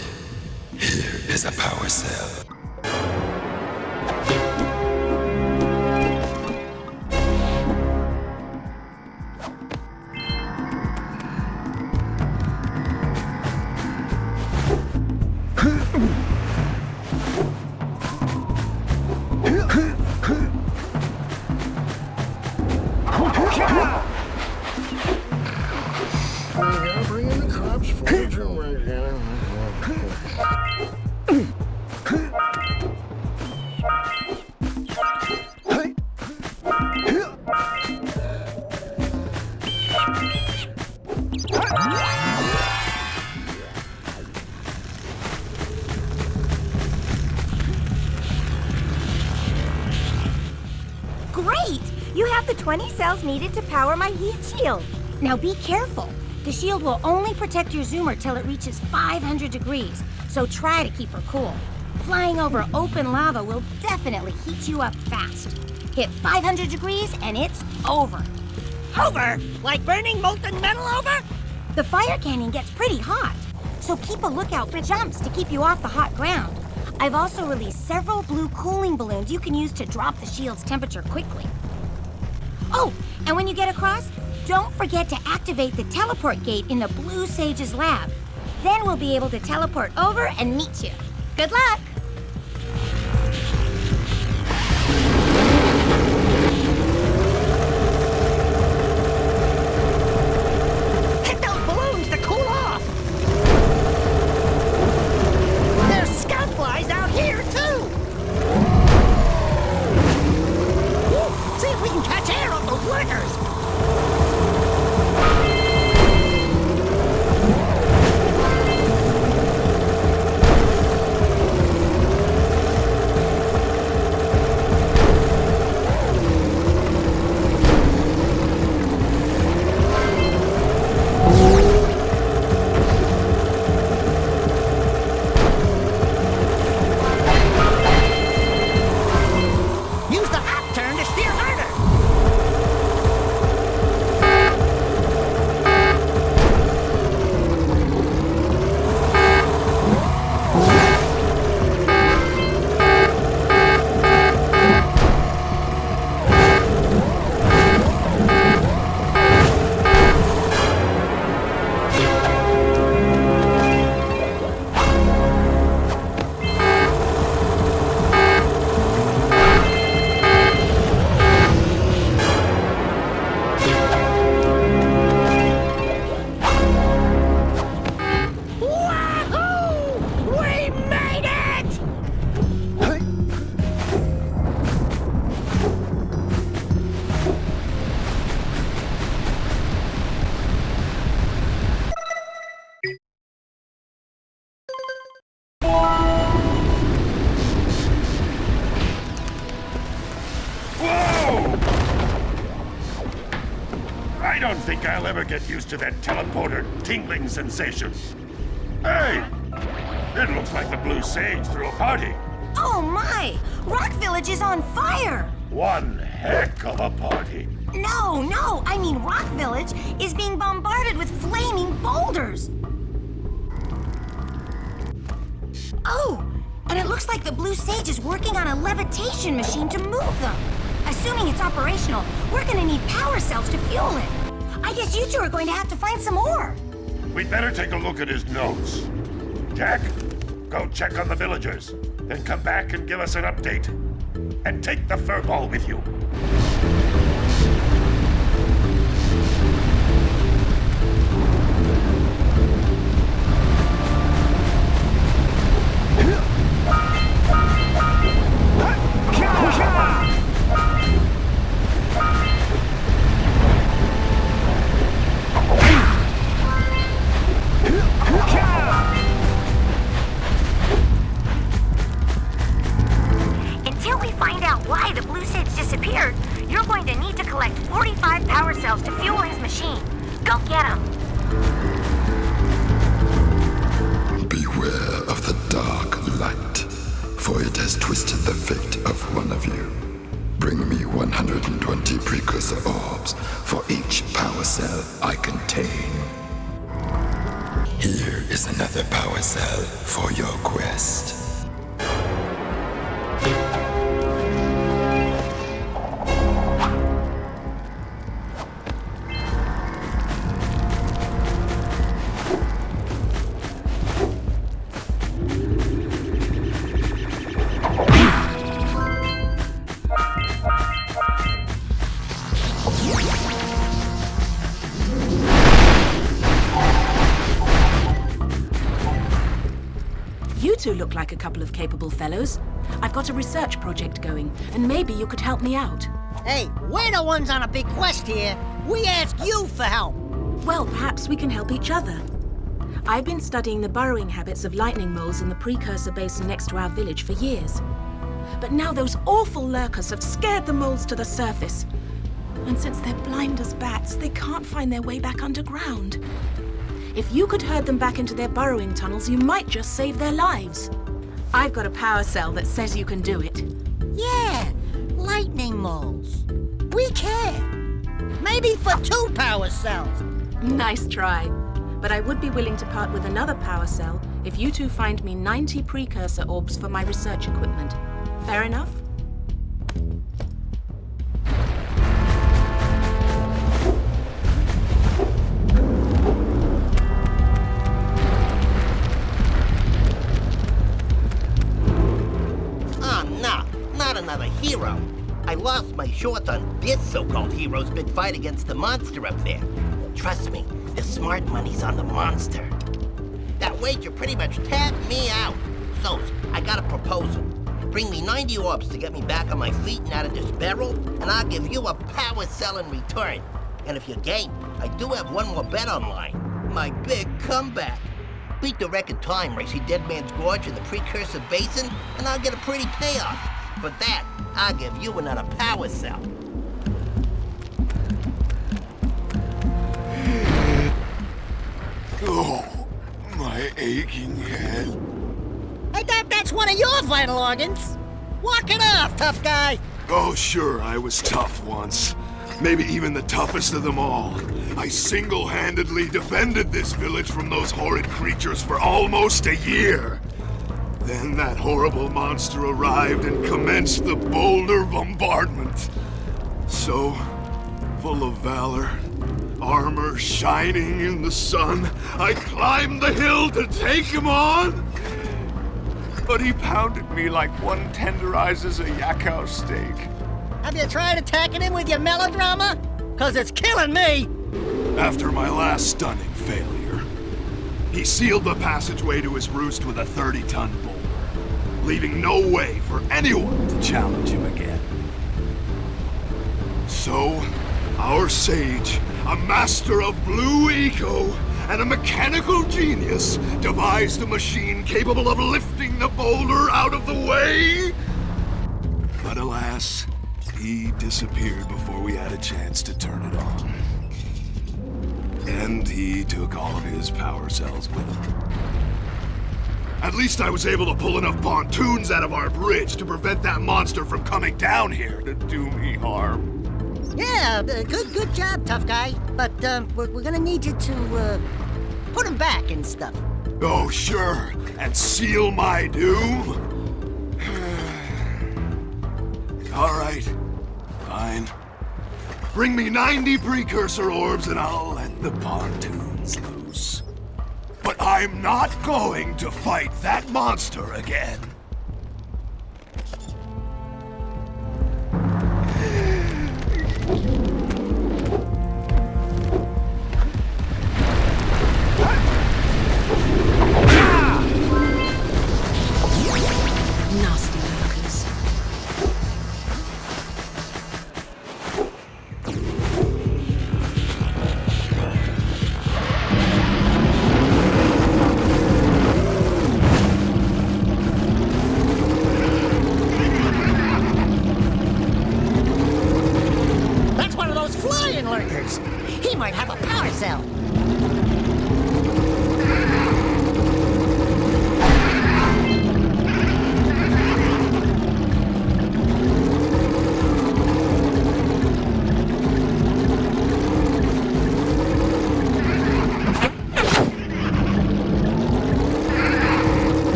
Here is a power cell. Yeah, bring in the crops, forage, and Great! You have the 20 cells needed to power my heat shield. Now be careful. The shield will only protect your zoomer till it reaches 500 degrees, so try to keep her cool. Flying over open lava will definitely heat you up fast. Hit 500 degrees and it's over. Over? Like burning molten metal over? The fire canyon gets pretty hot, so keep a lookout for jumps to keep you off the hot ground. I've also released several blue cooling balloons you can use to drop the shield's temperature quickly. Oh, and when you get across, don't forget to activate the teleport gate in the Blue Sage's lab. Then we'll be able to teleport over and meet you. Good luck! Hit those balloons to cool off! There's scout flies out here, too! Woo, see if we can catch air off those lurkers! Use the hop turn to steer harder! Wahoo! We made it! Whoa! I don't think I'll ever get used to that teleporter tingling sensation. Hey! It looks like the Blue Sage threw a party. Oh my! Rock Village is on fire! One heck of a party. No, I mean Rock Village is being bombarded with flaming boulders! Oh, and it looks like the Blue Sage is working on a levitation machine to move them. Assuming it's operational, we're gonna need power cells to fuel it. I guess you two are going to have to find some more. We'd better take a look at his notes. Jack, go check on the villagers. Then come back and give us an update. And take the furball with you. Until we find out why the Blue Sage disappeared, you're going to need to collect 45 power cells to fuel his machine. Go get them. Beware of the dark light. for it has twisted the fate of one of you. Bring me 120 precursor orbs for each power cell I contain. Here is another power cell for your quest. You two look like a couple of capable fellows. I've got a research project going, and maybe you could help me out. Hey, we're the ones on a big quest here. We ask you for help. Well, perhaps we can help each other. I've been studying the burrowing habits of lightning moles in the Precursor Basin next to our village for years. But now those awful lurkers have scared the moles to the surface. And since they're blind as bats, they can't find their way back underground. If you could herd them back into their burrowing tunnels, you might just save their lives. I've got a power cell that says you can do it. Yeah, lightning moles. We care. Maybe for 2 power cells. Nice try. But I would be willing to part with another power cell if you two find me 90 precursor orbs for my research equipment. Fair enough? Another hero. I lost my shorts on this so-called hero's big fight against the monster up there. Trust me, the smart money's on the monster. That wager pretty much tapped me out. So, I got a proposal. Bring me 90 orbs to get me back on my feet and out of this barrel, and I'll give you a power cell in return. And if you're game, I do have one more bet online. My big comeback. Beat the record time racing Dead Man's Gorge in the Precursor Basin, and I'll get a pretty payoff. For that, I'll give you another power cell. Oh, my aching head. I thought that's one of your vital organs. Walk it off, tough guy. Oh, sure, I was tough once. Maybe even the toughest of them all. I single-handedly defended this village from those horrid creatures for almost a year. Then that horrible monster arrived and commenced the boulder bombardment. So, full of valor, armor shining in the sun, I climbed the hill to take him on. But he pounded me like one tenderizes a yakkow steak. Have you tried attacking him with your melodrama? 'Cause it's killing me. After my last stunning failure, he sealed the passageway to his roost with a 30-ton boulder, leaving no way for anyone to challenge him again. So, our sage, a master of blue eco and a mechanical genius, devised a machine capable of lifting the boulder out of the way. But alas, he disappeared before we had a chance to turn it on. And he took all of his power cells with him. At least I was able to pull enough pontoons out of our bridge to prevent that monster from coming down here to do me harm. Yeah, good job, tough guy. But we're gonna need you to put him back and stuff. Oh, sure, and seal my doom? All right, fine. Bring me 90 precursor orbs and I'll let the pontoons loose. But I'm not going to fight that monster again. Nasty lurkers. That's one of those flying lurkers. He might have a power cell.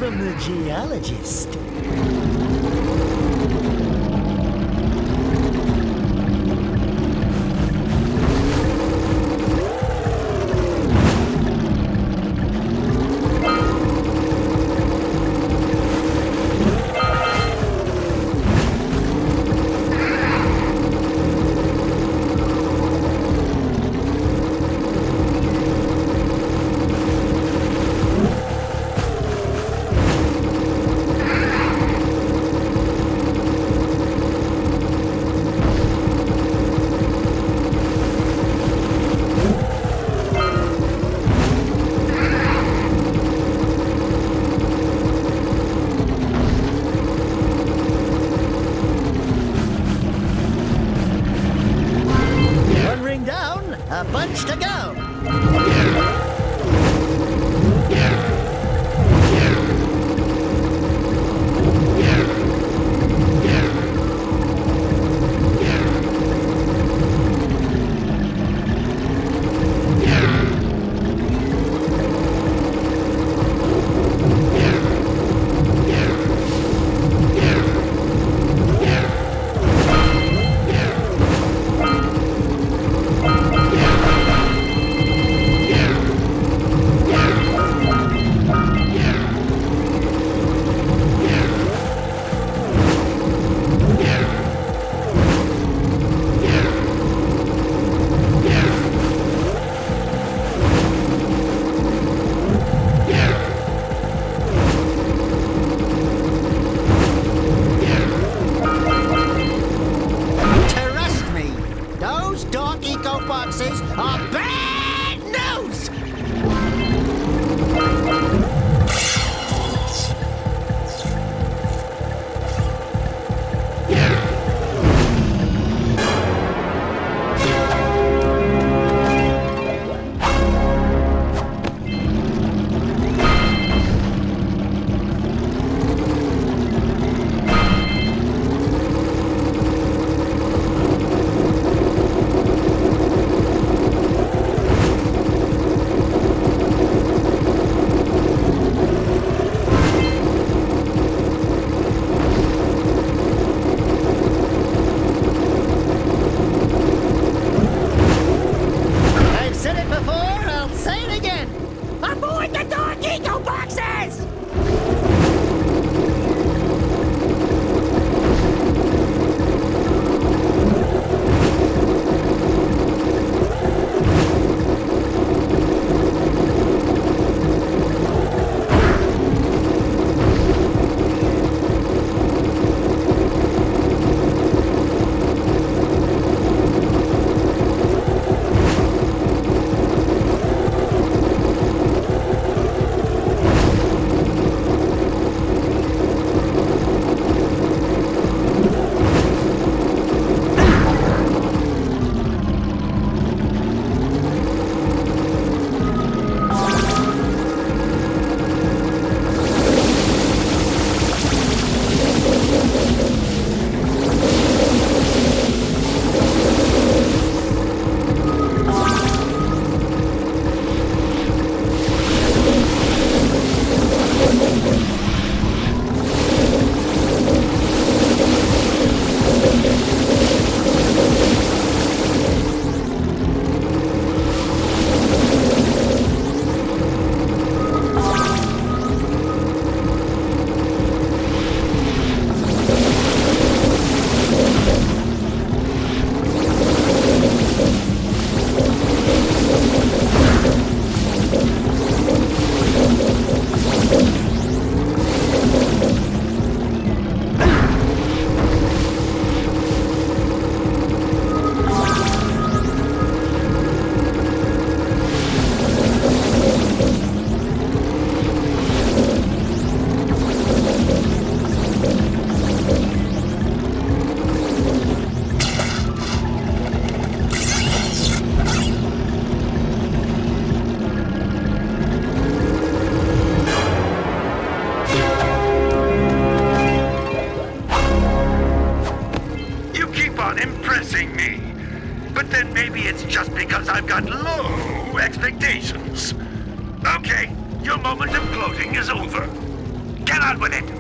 from the geologist. A bunch to go. I've got low expectations. Okay, your moment of gloating is over. Get on with it!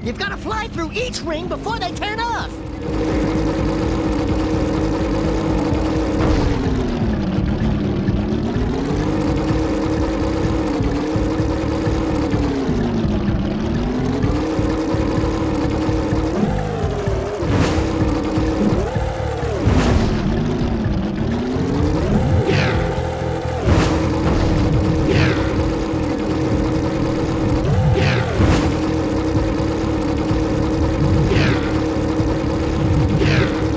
You've got to fly through each ring before they turn off. Yeah.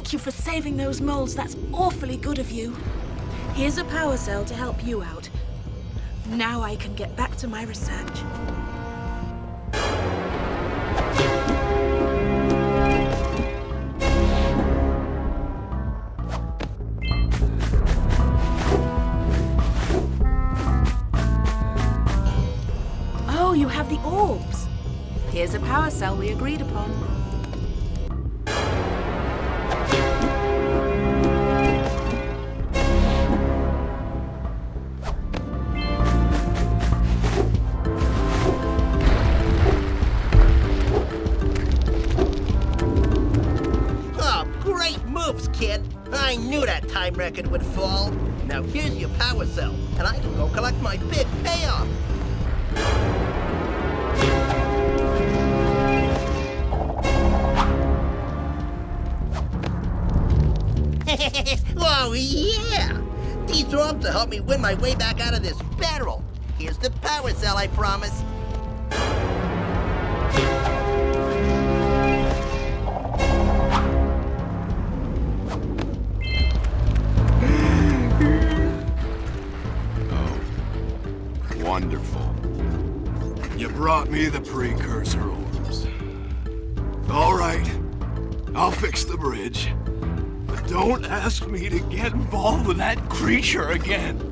Thank you for saving those moles. That's awfully good of you. Here's a power cell to help you out. Now I can get back to my research. Oh, you have the orbs. Here's a power cell we agreed upon. I knew that time record would fall. Now here's your power cell, and I can go collect my big payoff. Oh, yeah! These orbs will help me win my way back out of this barrel. Here's the power cell, I promise. Wonderful. You brought me the Precursor orbs. All right, I'll fix the bridge. But don't ask me to get involved with that creature again.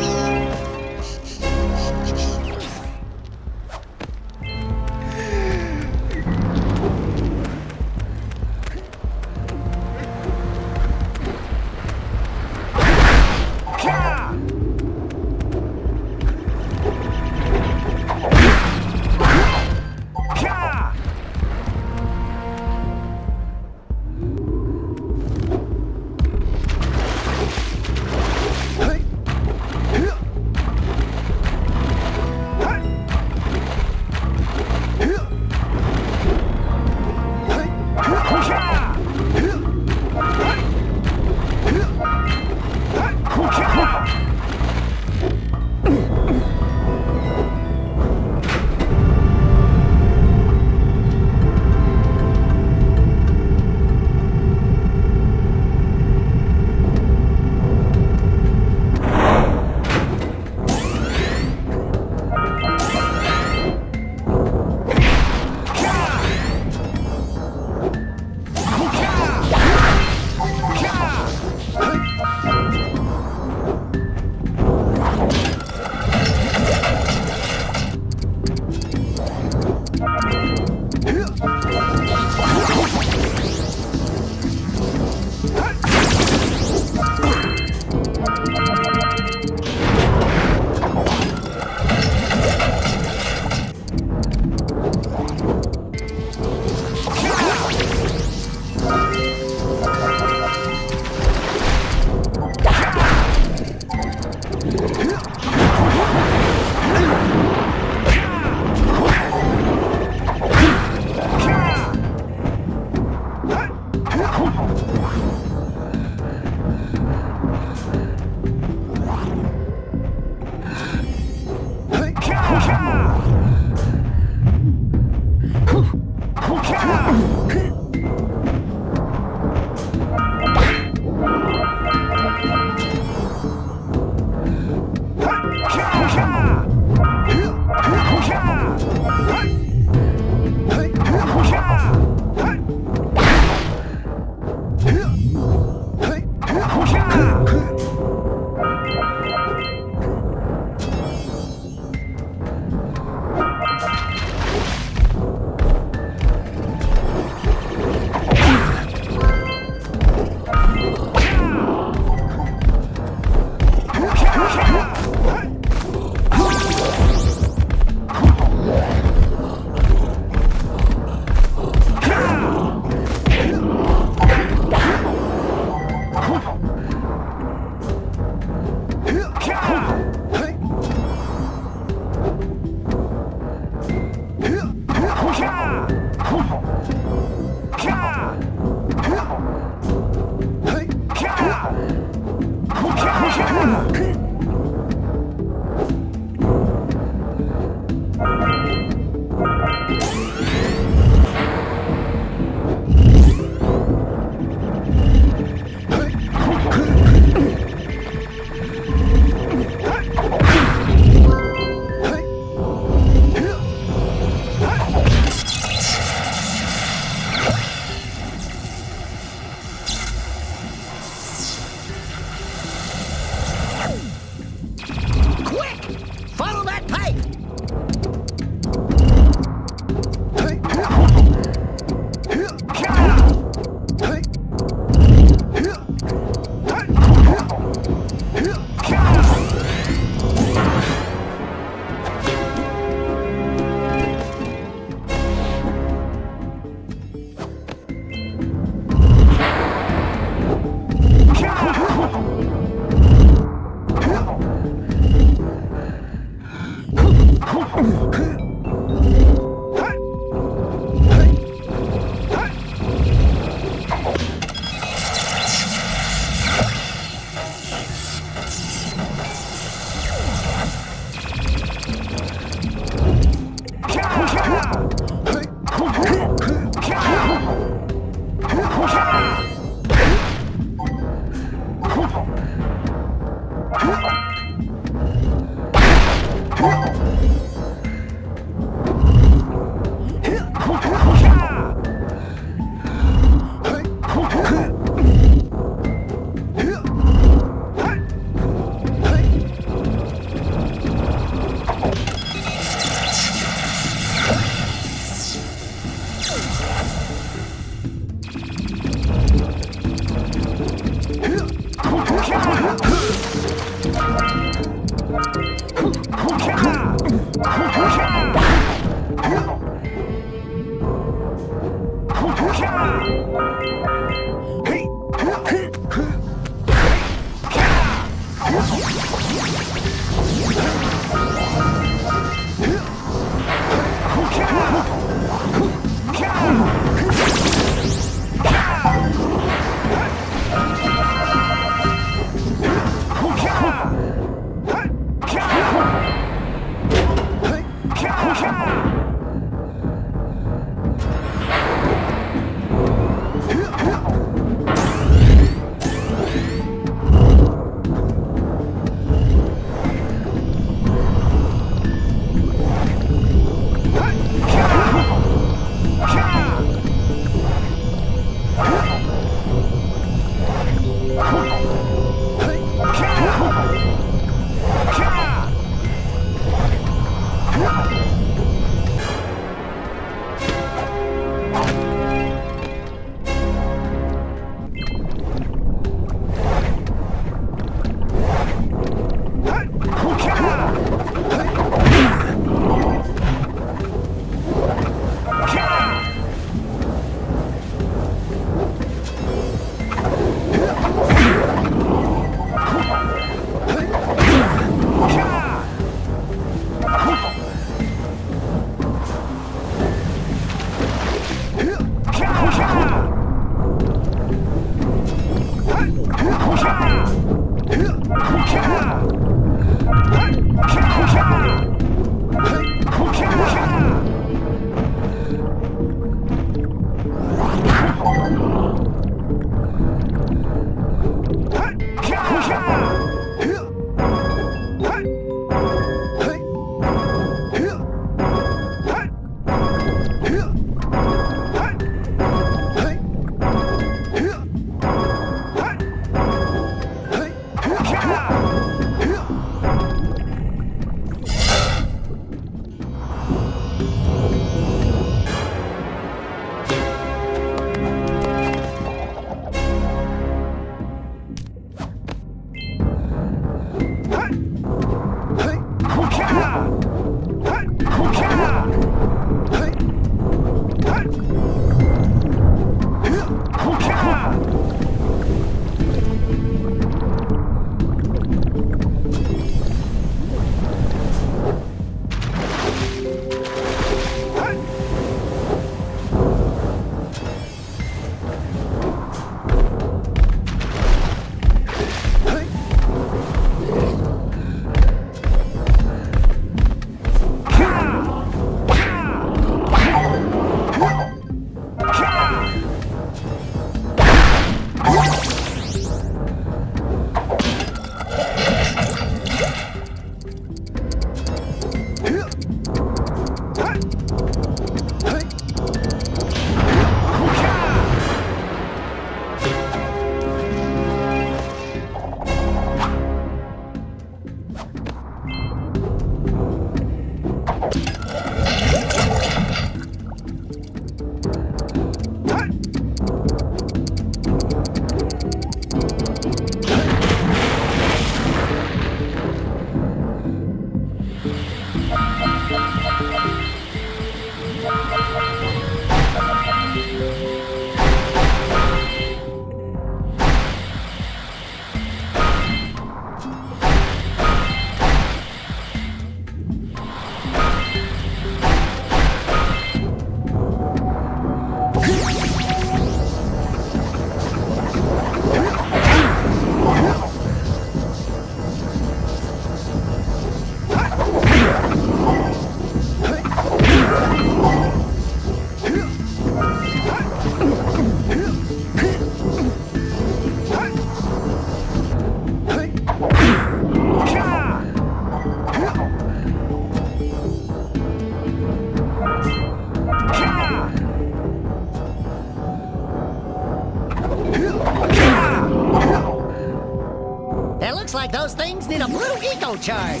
like those things need a blue eco charge.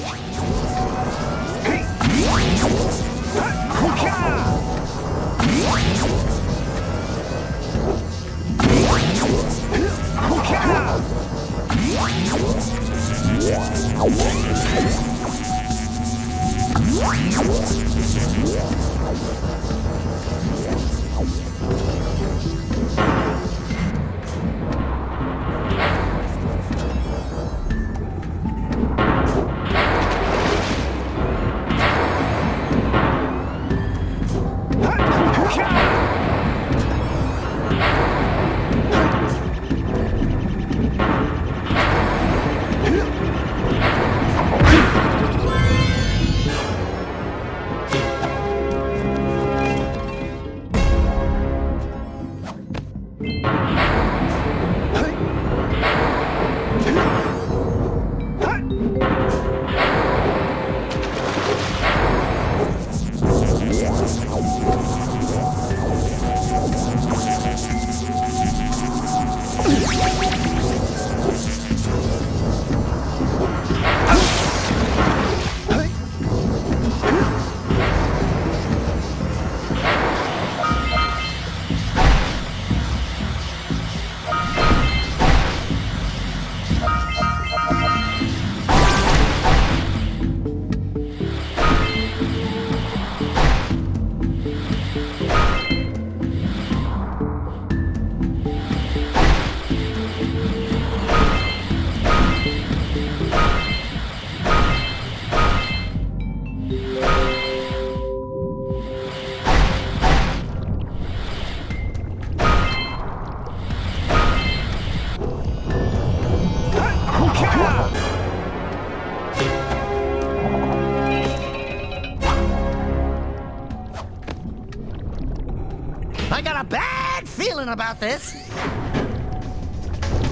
I got a bad feeling about this.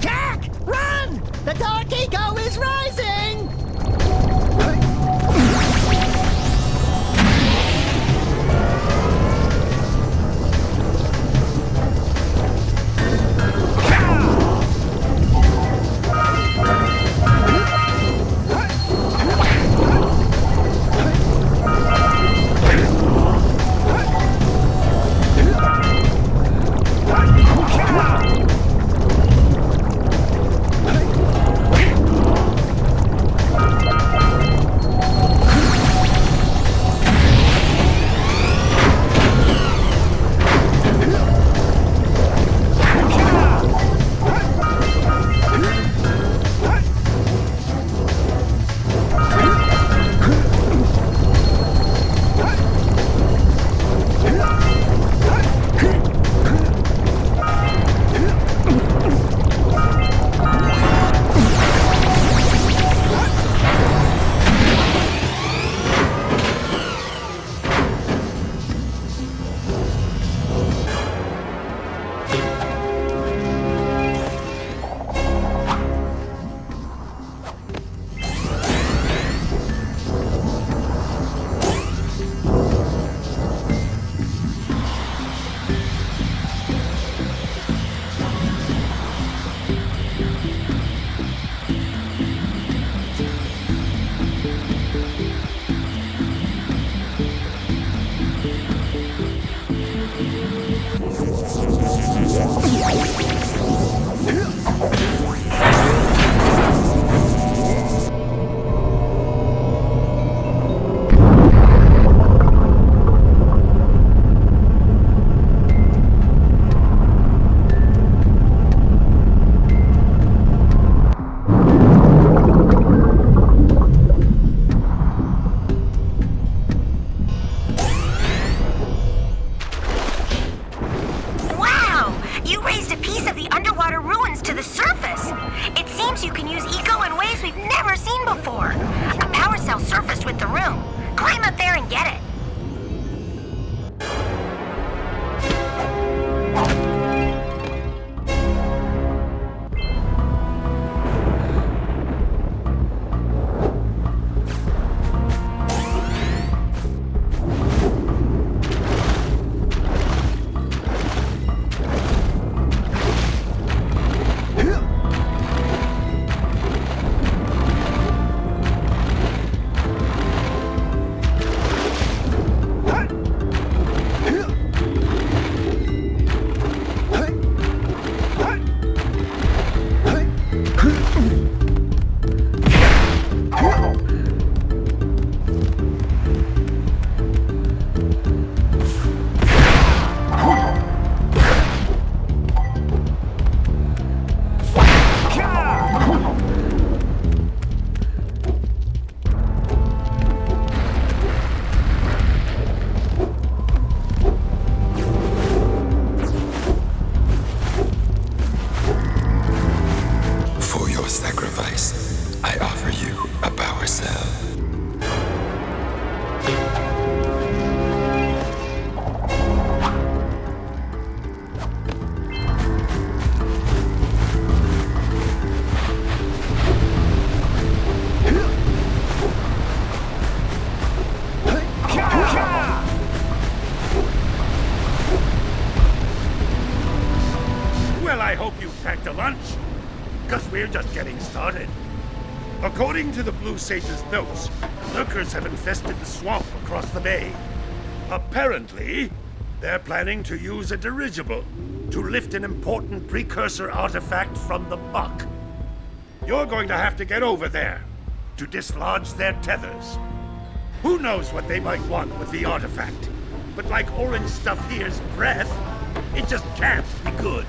Jak! Run! The dark eco is rising! Well, I hope you packed a lunch, because we're just getting started. According to the Blue Sage's notes, lurkers have infested the swamp across the bay. Apparently, they're planning to use a dirigible to lift an important precursor artifact from the muck. You're going to have to get over there to dislodge their tethers. Who knows what they might want with the artifact? But like orange stuff here's breath, it just can't be good.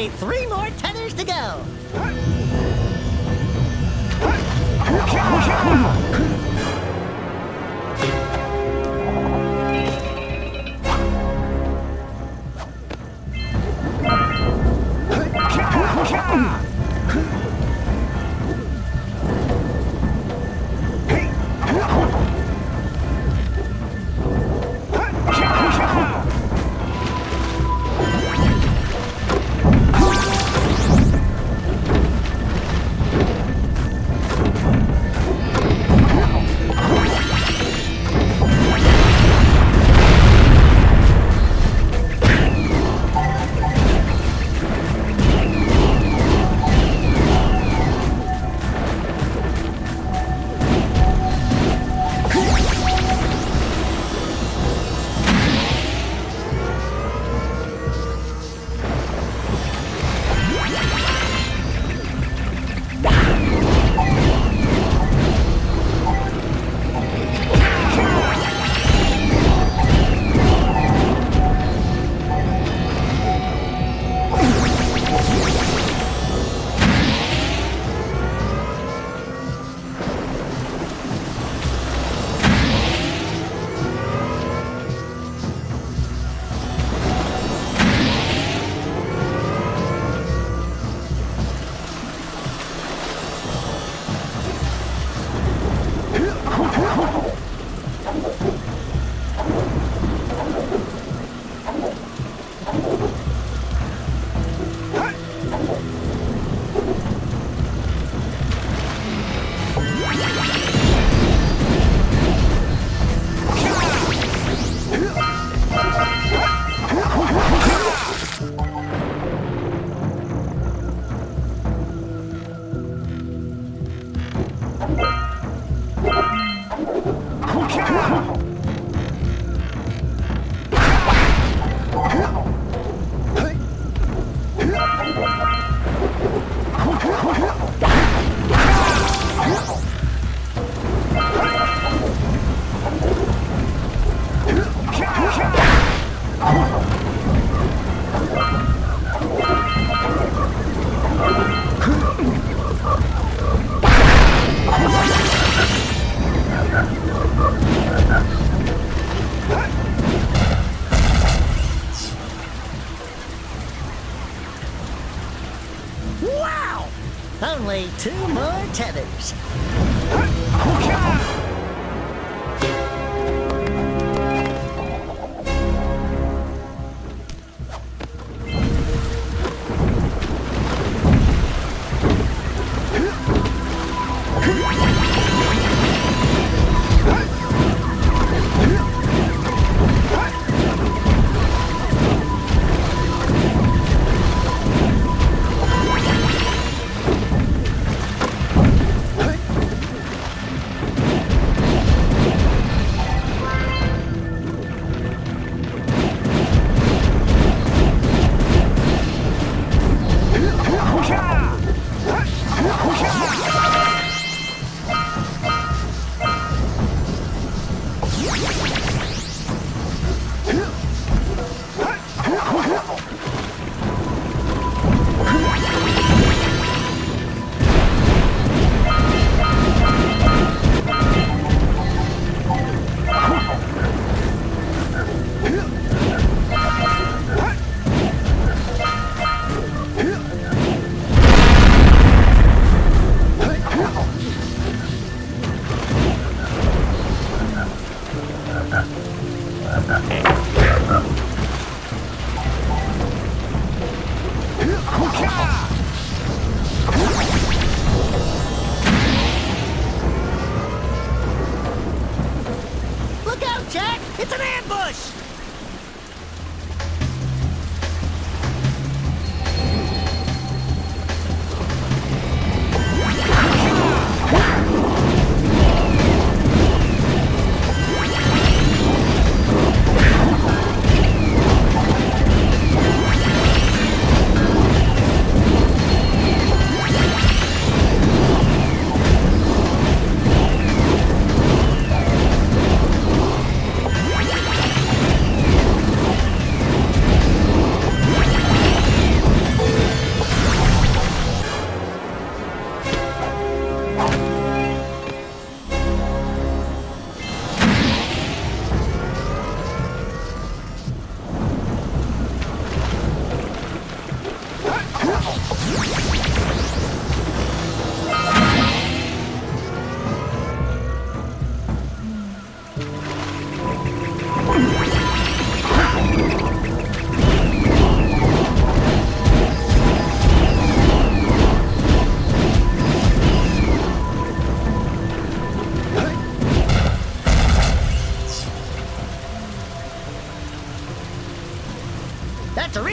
Only 3 more tethers to go. Wow! Only 2 more tethers.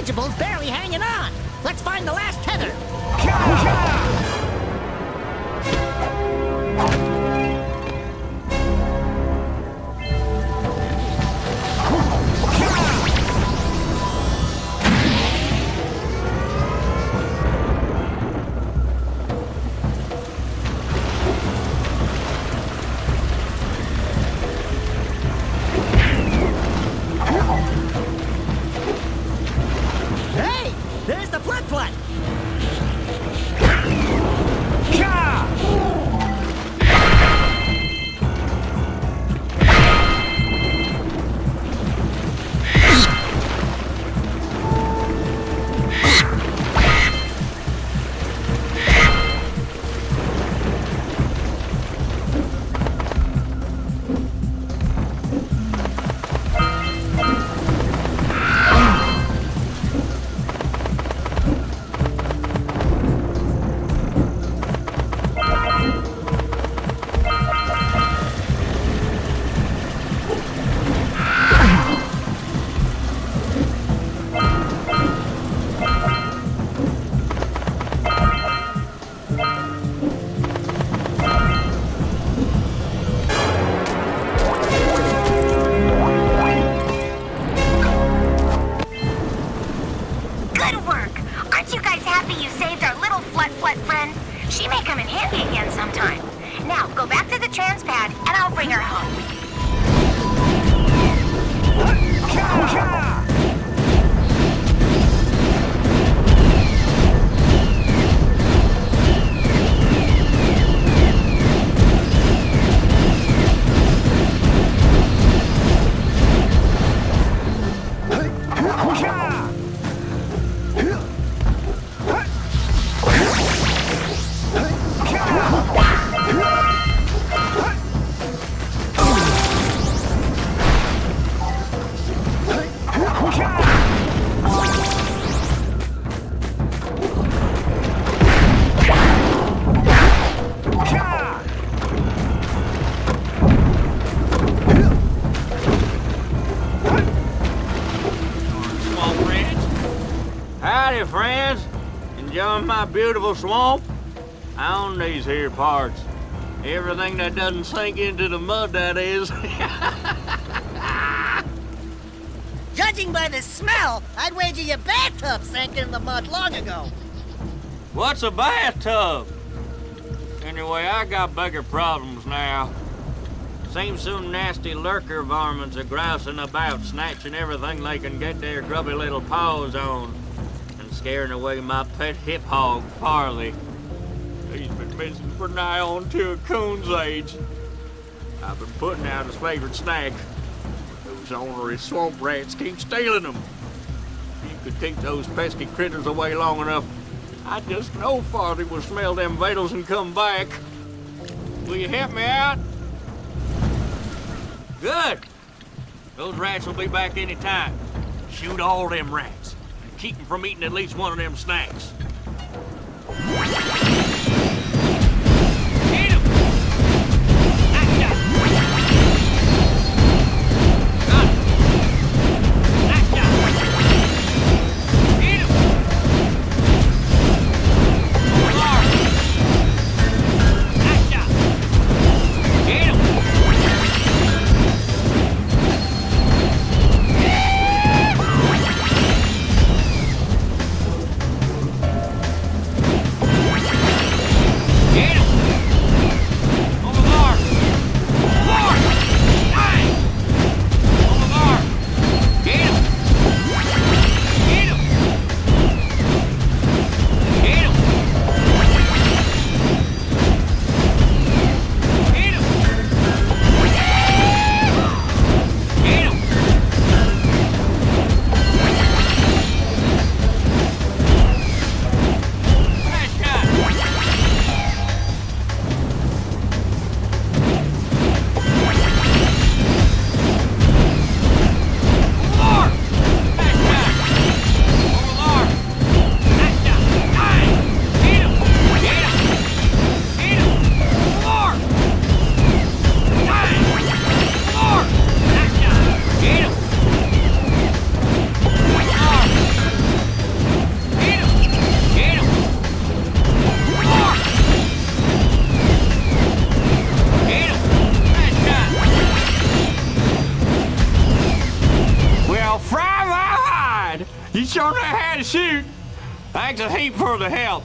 dirigibles barely hanging on. Let's find the last tether. Hey, there's the flat. Good work. Aren't you guys happy you saved our little flat friend? She may come in handy again sometime. Now, go back to the trans pad, and I'll bring her home. Howdy, friends. Enjoying my beautiful swamp? I own these here parts. Everything that doesn't sink into the mud, that is. Judging by the smell, I'd wager your bathtub sank in the mud long ago. What's a bathtub? Anyway, I got bigger problems now. Seems some nasty lurker varmints are grousing about, snatching everything they can get their grubby little paws on, and scaring away my pet hip hog, Farley. He's been missing for nigh on to a coon's age. I've been putting out his favorite snack. Those ornery swamp rats keep stealing them. If you could keep those pesky critters away long enough, I just know Farley will smell them vitals and come back. Will you help me out? Good. Those rats will be back any time. Shoot all them rats. And keep them from eating at least one of them snacks. Eat 'em! Gotcha! Got it! Gotcha! Eat 'em! Hard! Gotcha! Eat 'em! to shoot. Thanks a heap for the help.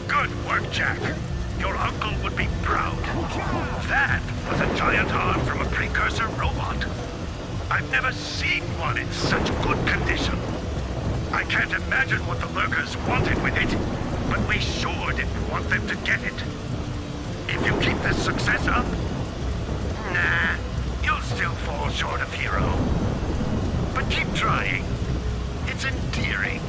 Good work, Jak. Your uncle would be proud. That was a giant arm from a precursor robot. I've never seen one in such good condition. I can't imagine what the lurkers wanted with it, but we sure didn't want them to get it. If you keep this success up, nah, you'll still fall short of hero. But keep trying. It's endearing.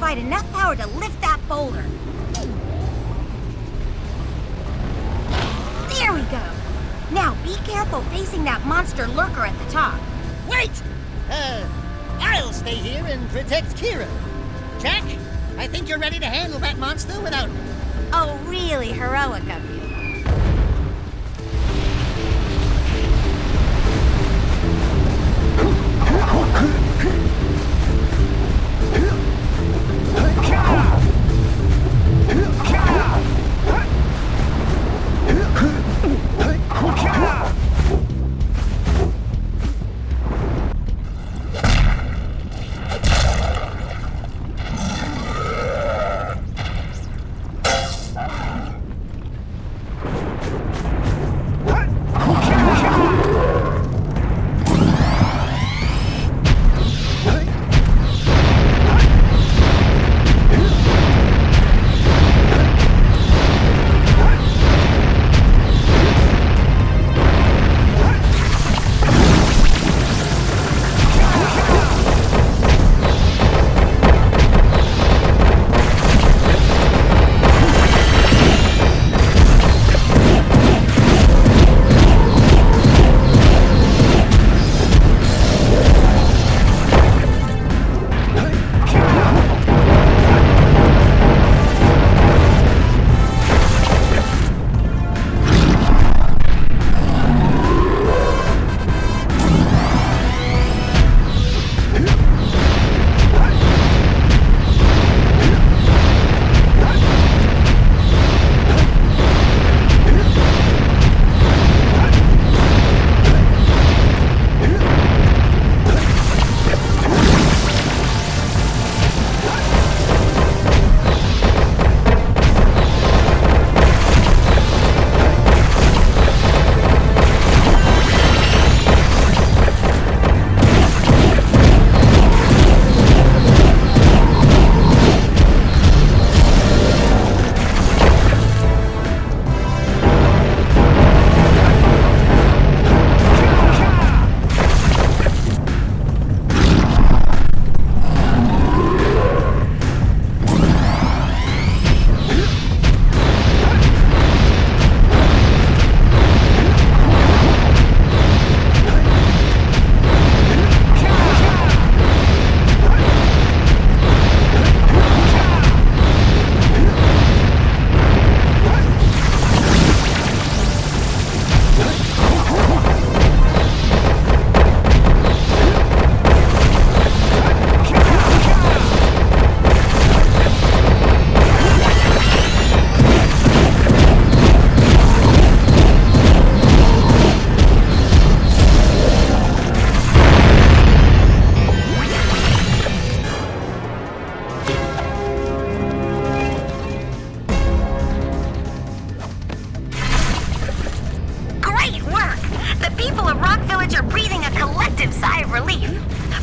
Enough power to lift that boulder. There we go. Now be careful facing that monster lurker at the top. Wait! I'll stay here and protect Kira. Jak, I think you're ready to handle that monster without me. Oh, really heroic of you. relief.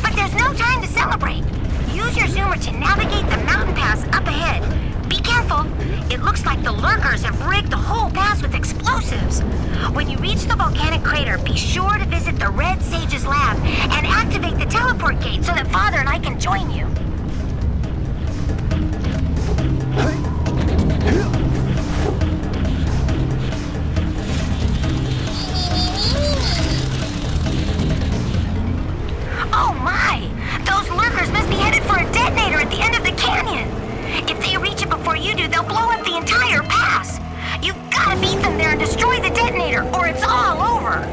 But there's no time to celebrate. Use your zoomer to navigate the mountain pass up ahead. Be careful. It looks like the lurkers have rigged the whole pass with explosives. When you reach the volcanic crater, be sure to visit the Red Sage's lab and activate the teleport gate so that Father and I can join you. Oh my! Those lurkers must be headed for a detonator at the end of the canyon. If they reach it before you do, they'll blow up the entire pass. You've got to beat them there and destroy the detonator, or it's all over.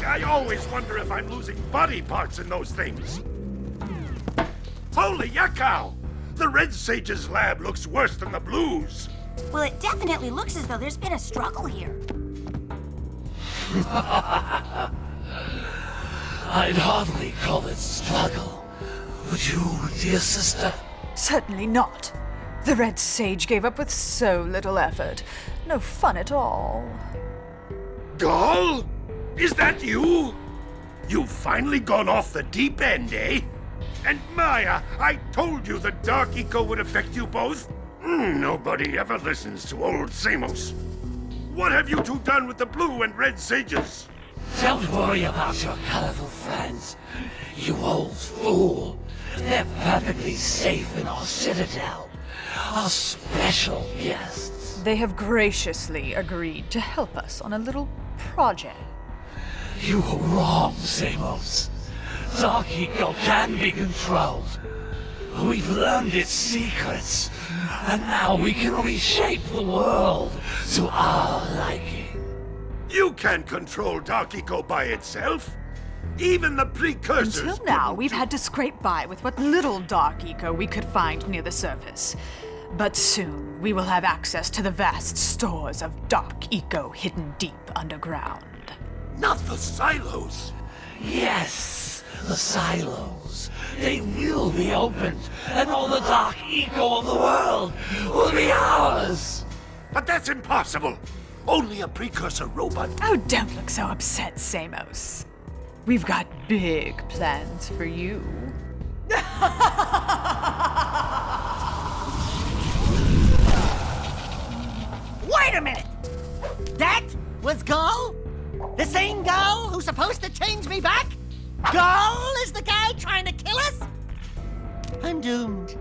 I always wonder if I'm losing body parts in those things. Holy yakkow! The Red Sage's lab looks worse than the Blues. Well, it definitely looks as though there's been a struggle here. I'd hardly call it struggle. Would you, dear sister? Certainly not. The Red Sage gave up with so little effort. No fun at all. Gol? Is that you? You've finally gone off the deep end, eh? And Maia, I told you the dark eco would affect you both. Nobody ever listens to old Samos. What have you two done with the Blue and Red Sages? Don't worry about your colorful friends, you old fool. They're perfectly safe in our citadel. Our special guests. They have graciously agreed to help us on a little project. You were wrong, Samos. Dark Eco can be controlled. We've learned its secrets, and now we can reshape the world to our liking. You can't control Dark Eco by itself. Even the Precursors. Until now, we've had to scrape by with what little Dark Eco we could find near the surface. But soon, we will have access to the vast stores of Dark Eco hidden deep underground. Not the silos. Yes, the silos. They will be opened, and all the Dark Eco of the world will be ours. But that's impossible. Only a Precursor robot. Oh, don't look so upset, Samos. We've got big plans for you. Wait a minute! That was Gol? The same Gol who's supposed to change me back? Gol is the guy trying to kill us? I'm doomed.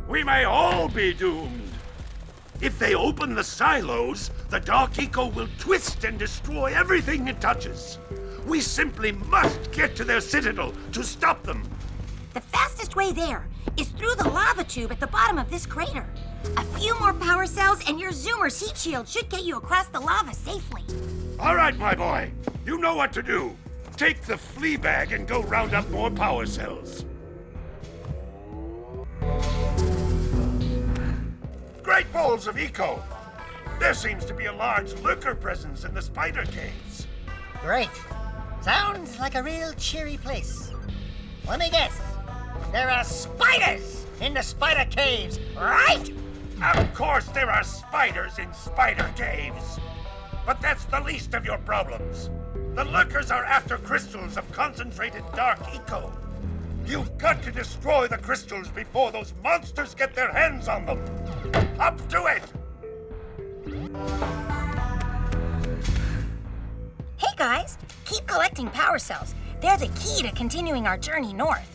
We may all be doomed. If they open the silos, the Dark Eco will twist and destroy everything it touches. We simply must get to their citadel to stop them. The fastest way there is through the lava tube at the bottom of this crater. A few more power cells and your Zoomer's heat shield should get you across the lava safely. All right, my boy. You know what to do. Take the flea bag and go round up more power cells. Great balls of eco! There seems to be a large lurker presence in the spider caves. Great. Sounds like a real cheery place. Let me guess. There are spiders in the spider caves, right? Of course there are spiders in spider caves. But that's the least of your problems. The lurkers are after crystals of concentrated dark eco. You've got to destroy the crystals before those monsters get their hands on them. Up to it! Hey guys, keep collecting power cells. They're the key to continuing our journey north.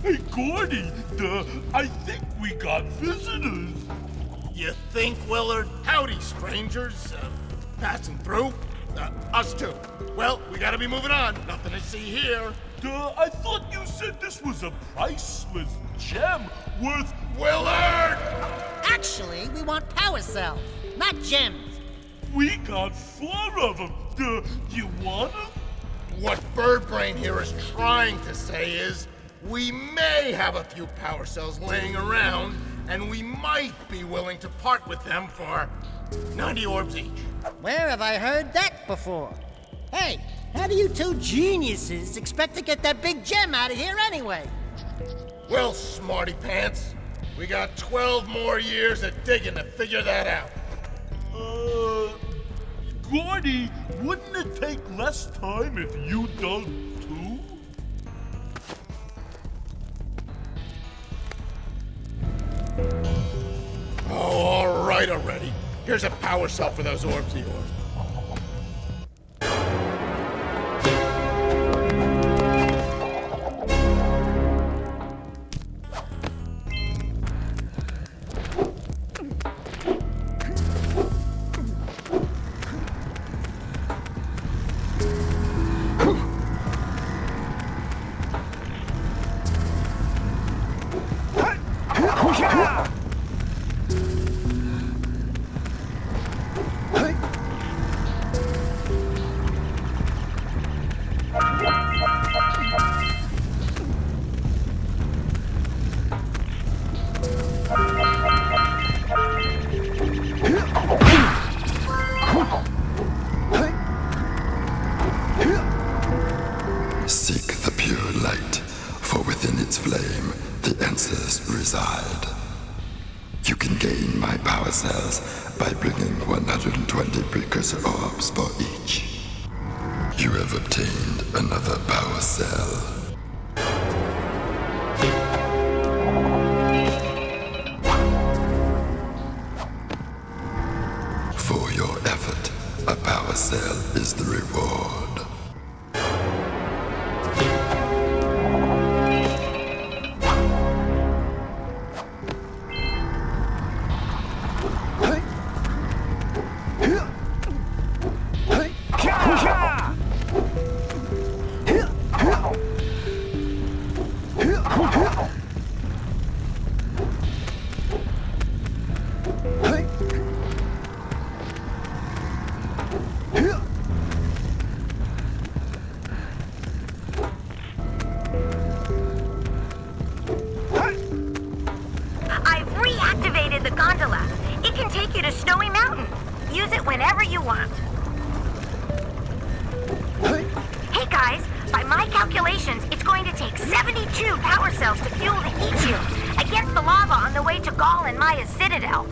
Hey, Gordy, I think we got visitors. You think, Willard? Howdy, strangers. Passing through? Us too. Well, we gotta be moving on. Nothing to see here. I thought you said this was a priceless gem worth... Willard! Actually, we want power cells, not gems. We got 4 of them. You want them? What Birdbrain here is trying to say is, we may have a few power cells laying around, and we might be willing to part with them for 90 orbs each. Where have I heard that before? Hey, how do you two geniuses expect to get that big gem out of here anyway? Well, smarty pants, we got 12 more years of digging to figure that out. Gordy, wouldn't it take less time if you dug too? Oh, all right already. Here's a power cell for those orbs of yours. Seek the pure light, for within its flame the answers reside. You can gain my power cells by bringing 120 precursor orbs for each. You have obtained another power cell. For your effort, a power cell is the reward. I've reactivated the gondola. It can take you to Snowy Mountain. Use it whenever you want. Hey guys, by my calculations, it's going to take 72 power cells to fuel the heat shield against the lava on the way to Gol and Maia's citadel.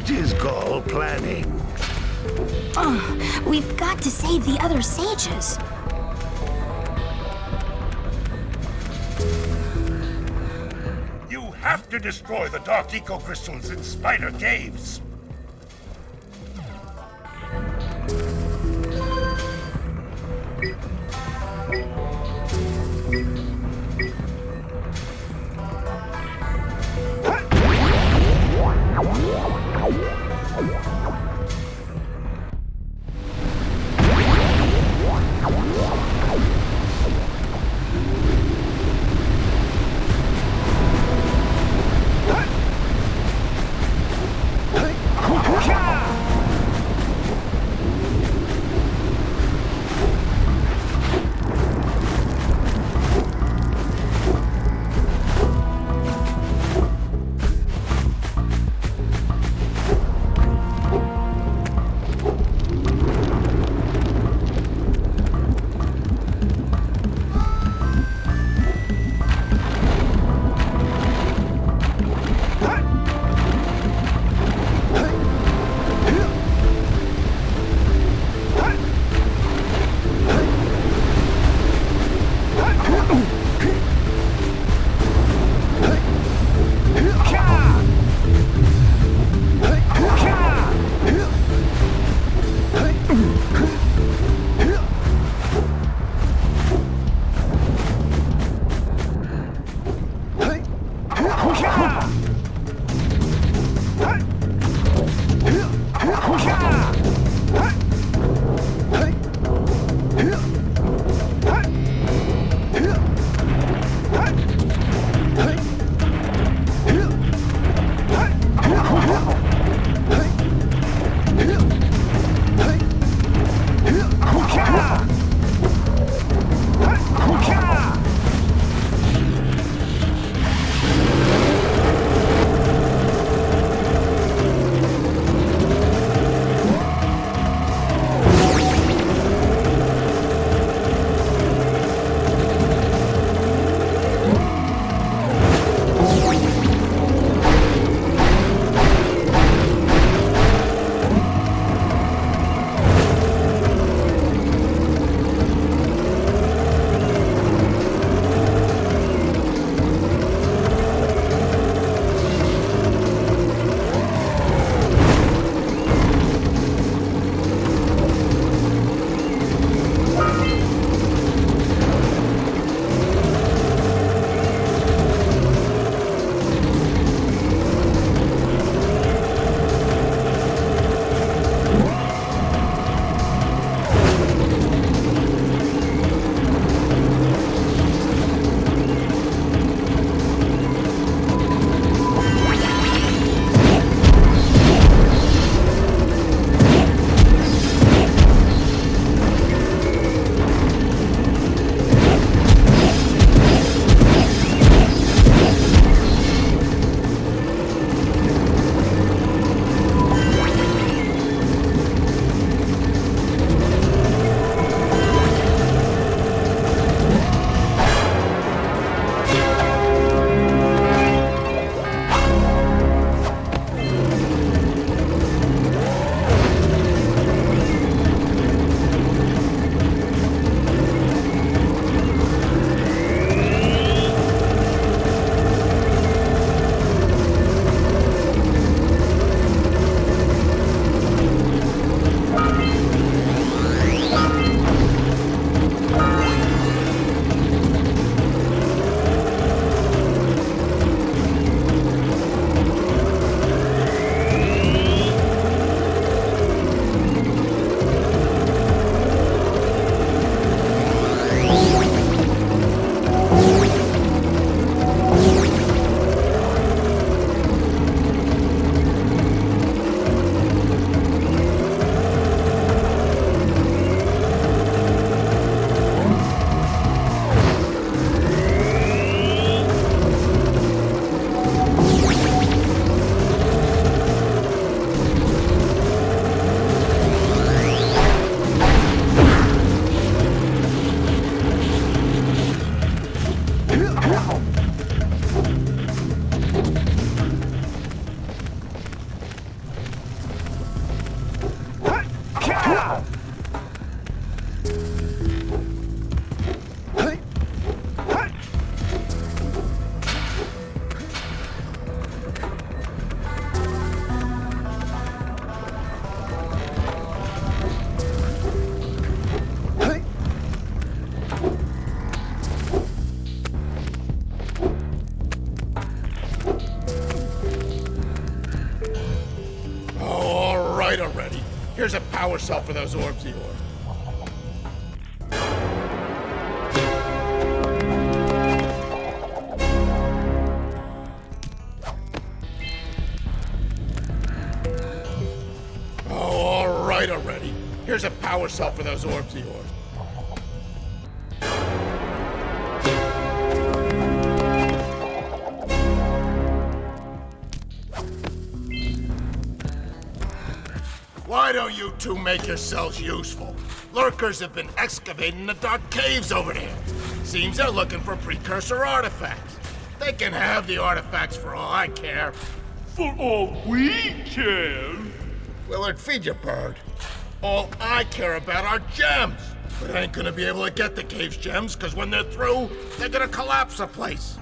What is Gol planning? We've got to save the other sages. You have to destroy the dark eco crystals in Spider Caves. power cell for those orbs of yours. Oh, all right already. Here's a power cell for those orbs of yours. Why don't you two make yourselves useful? Lurkers have been excavating the dark caves over there. Seems they're looking for precursor artifacts. They can have the artifacts for all I care. For all we care. Willard, feed your bird. All I care about are gems. But I ain't gonna be able to get the cave's gems, because when they're through, they're gonna collapse the place.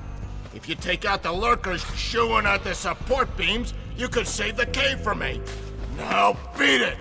If you take out the lurkers chewing at the support beams, you could save the cave for me. Now beat it!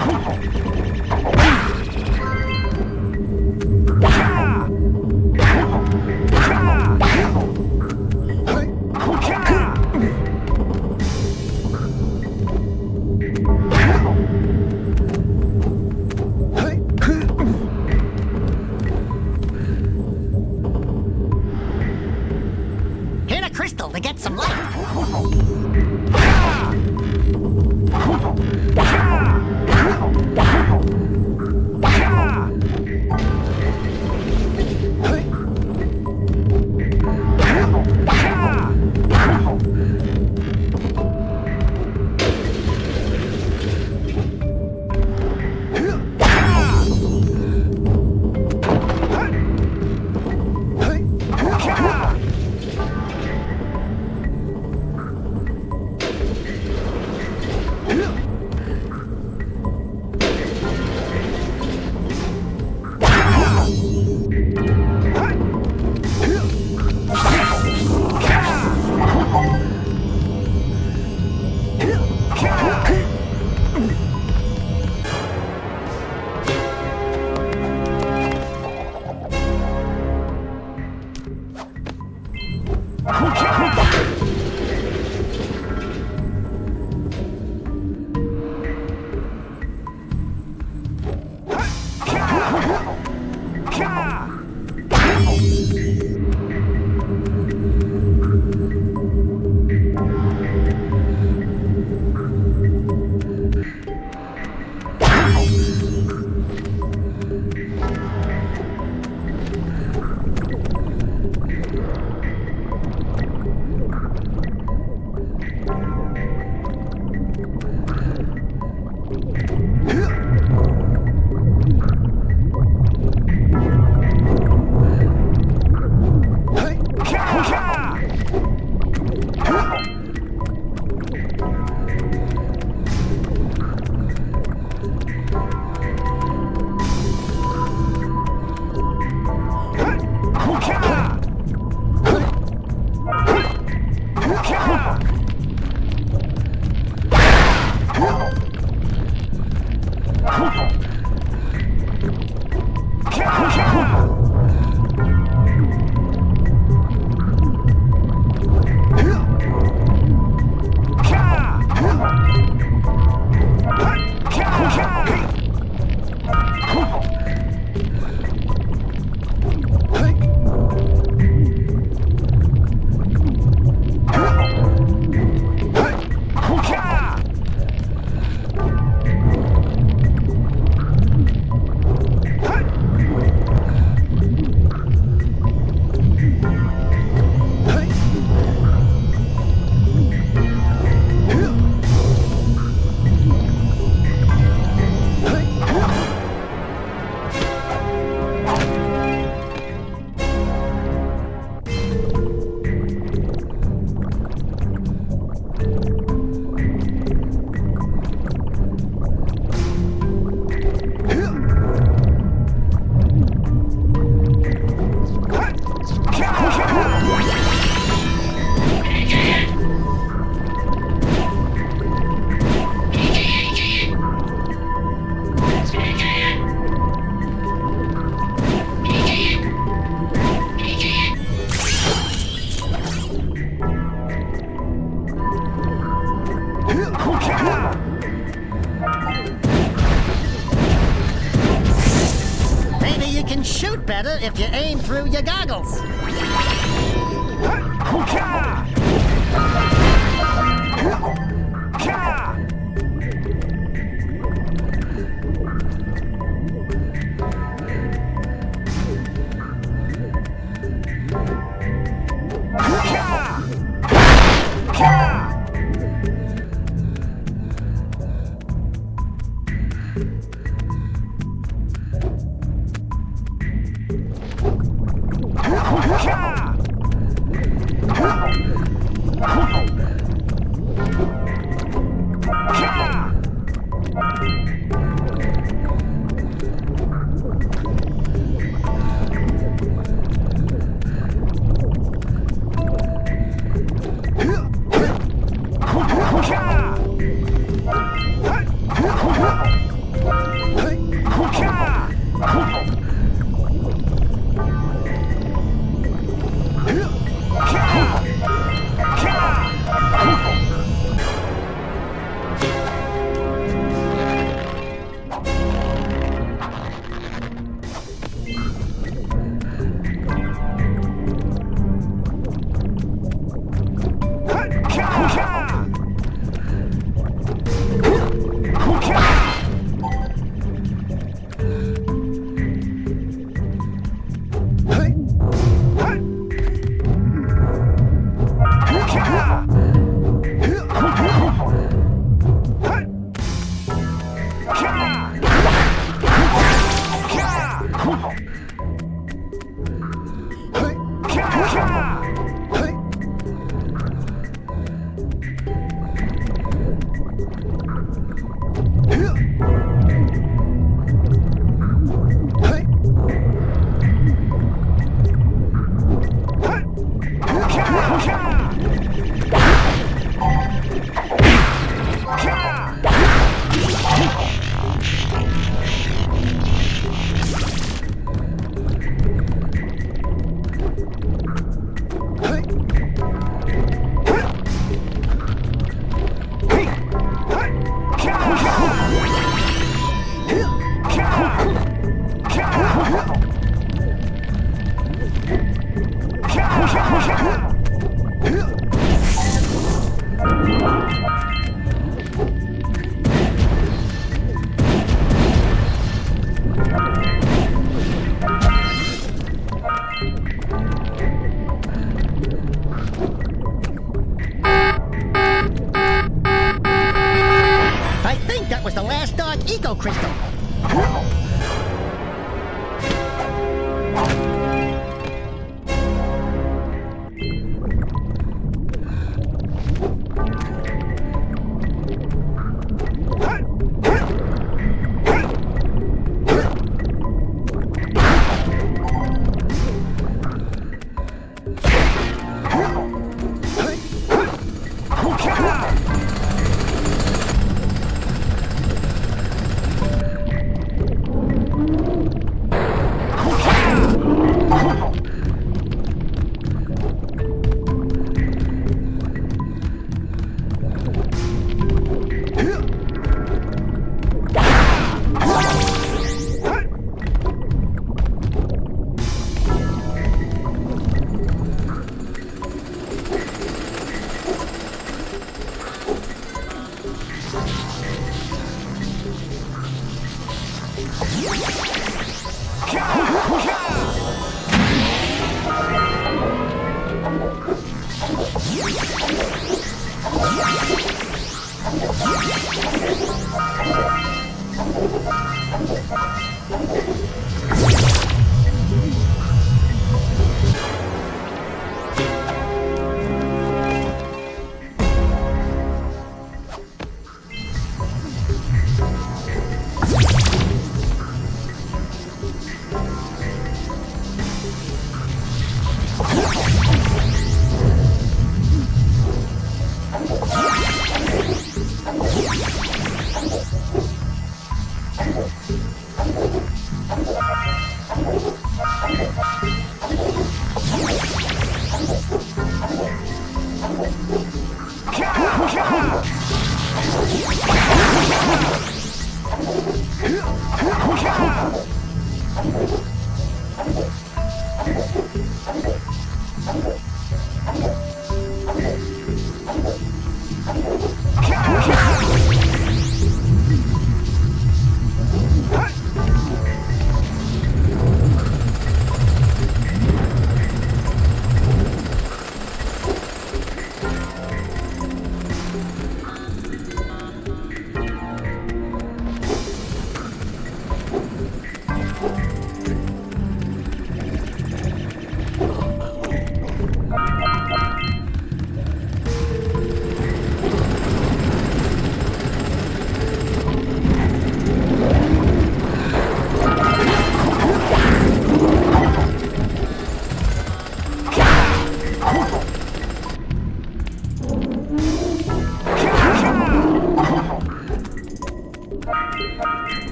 Hit a crystal to get some light. better if you aim through your goggles. That was the last Dark Eco Crystal.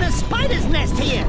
a spider's nest here!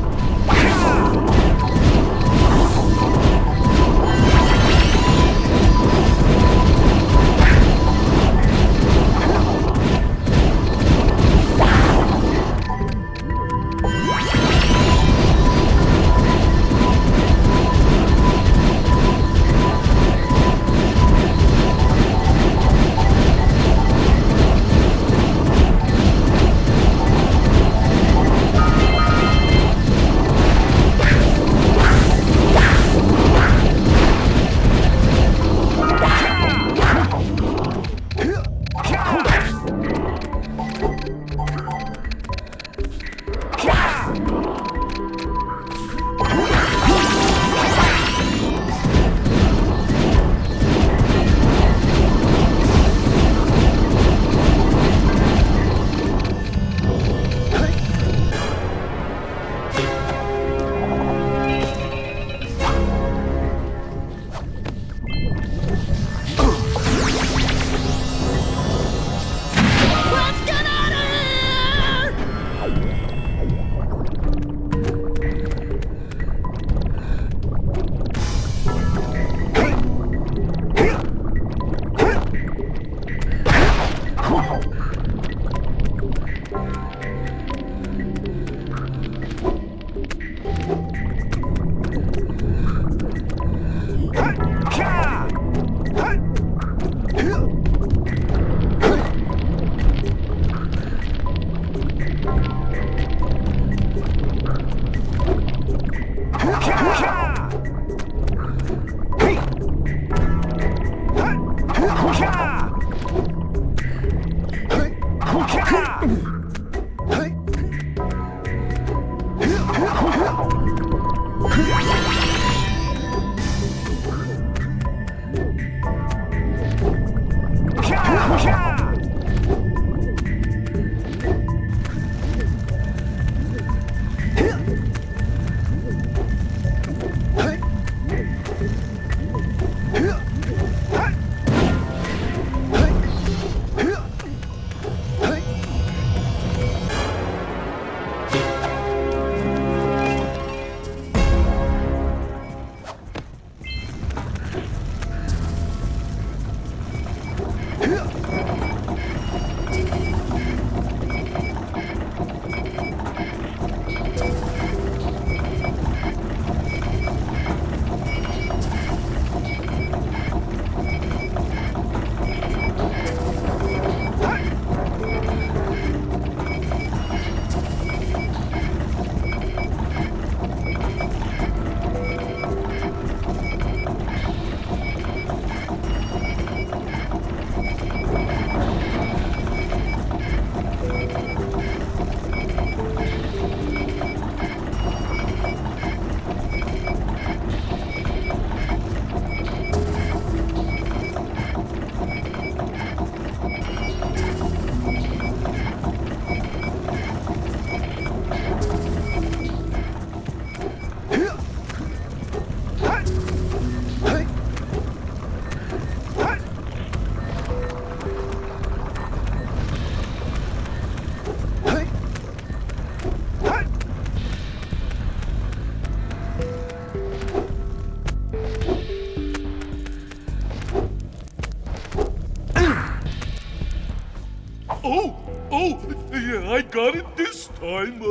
Yeah, I got it this time.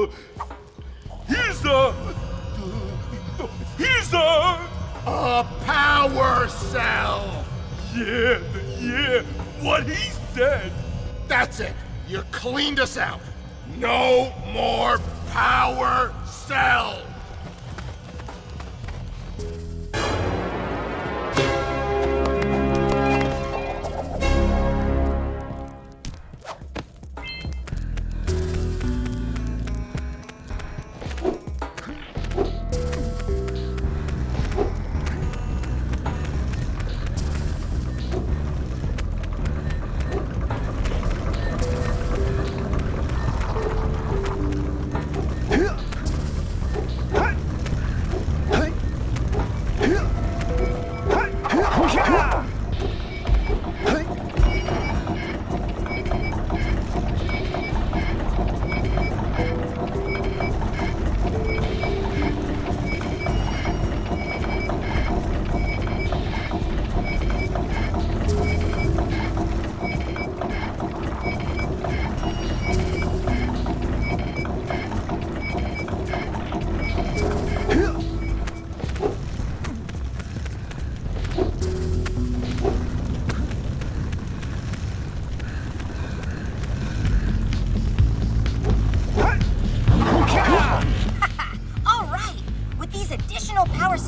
Here's a power cell. Yeah, what he said. That's it. You cleaned us out. No more power cell.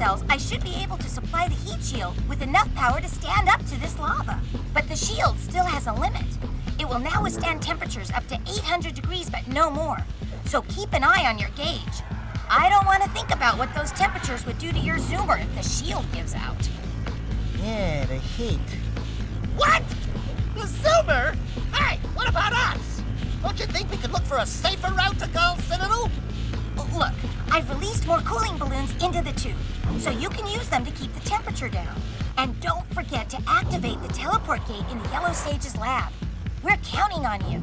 cells, I should be able to supply the heat shield with enough power to stand up to this lava. But the shield still has a limit. It will now withstand temperatures up to 800 degrees, but no more. So keep an eye on your gauge. I don't want to think about what those temperatures would do to your zoomer if the shield gives out. Yeah, the heat. What? The zoomer? Hey, what about us? Don't you think we could look for a safer route to Gol Citadel? Look, I've released more cooling balloons into the tube, so you can use them to keep the temperature down. And don't forget to activate the teleport gate in the Yellow Sage's lab. We're counting on you.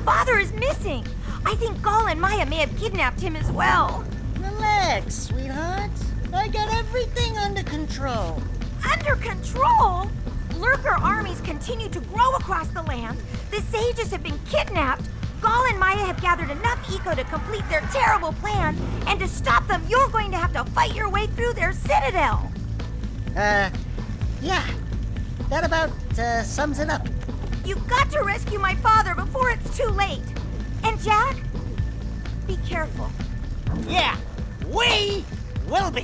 Father is missing. I think Gol and Maia may have kidnapped him as well. Relax, sweetheart. I got everything under control. Under control? Lurker armies continue to grow across the land. The sages have been kidnapped. Gol and Maia have gathered enough eco to complete their terrible plan. And to stop them, you're going to have to fight your way through their citadel. Yeah. That about sums it up. You've got to rescue my father before it's too late. And Jak, be careful. Yeah, we will be.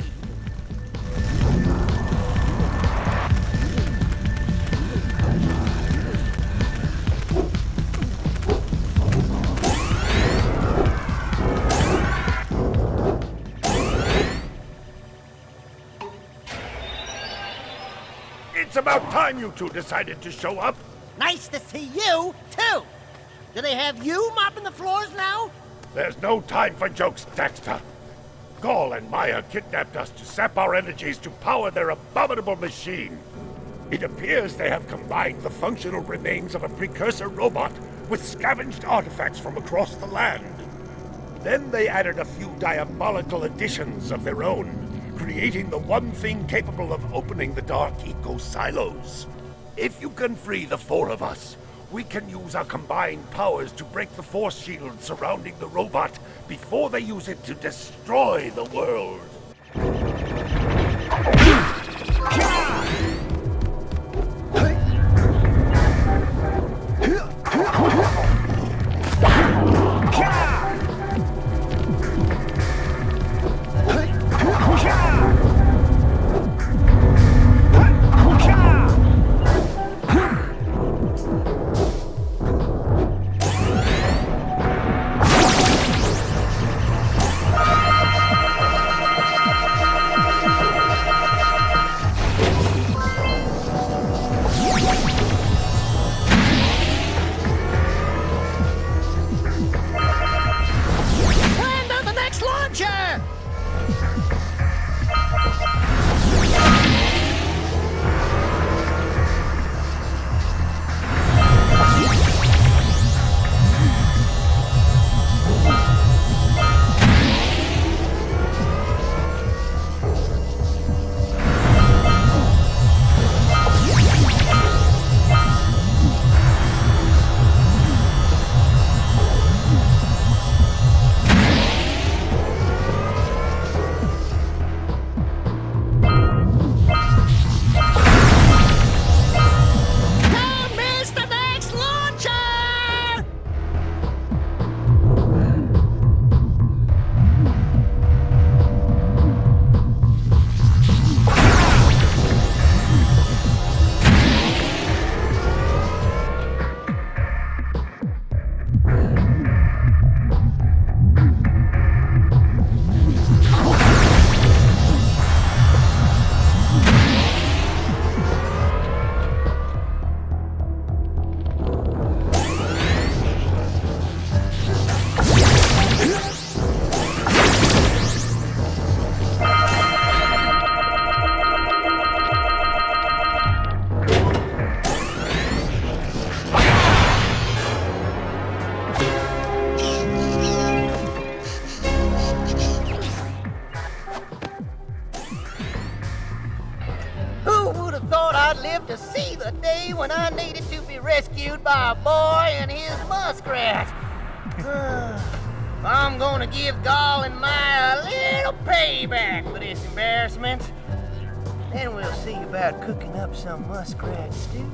It's about time you two decided to show up. Nice to see you, too. Do they have you mopping the floors now? There's no time for jokes, Daxter. Gol and Maia kidnapped us to sap our energies to power their abominable machine. It appears they have combined the functional remains of a precursor robot with scavenged artifacts from across the land. Then they added a few diabolical additions of their own, creating the one thing capable of opening the Dark Eco silos. If you can free the four of us, we can use our combined powers to break the force shield surrounding the robot before they use it to destroy the world. To see the day when I needed to be rescued by a boy and his muskrat. I'm gonna give Gol and Maia a little payback for this embarrassment. Then we'll see about cooking up some muskrat stew.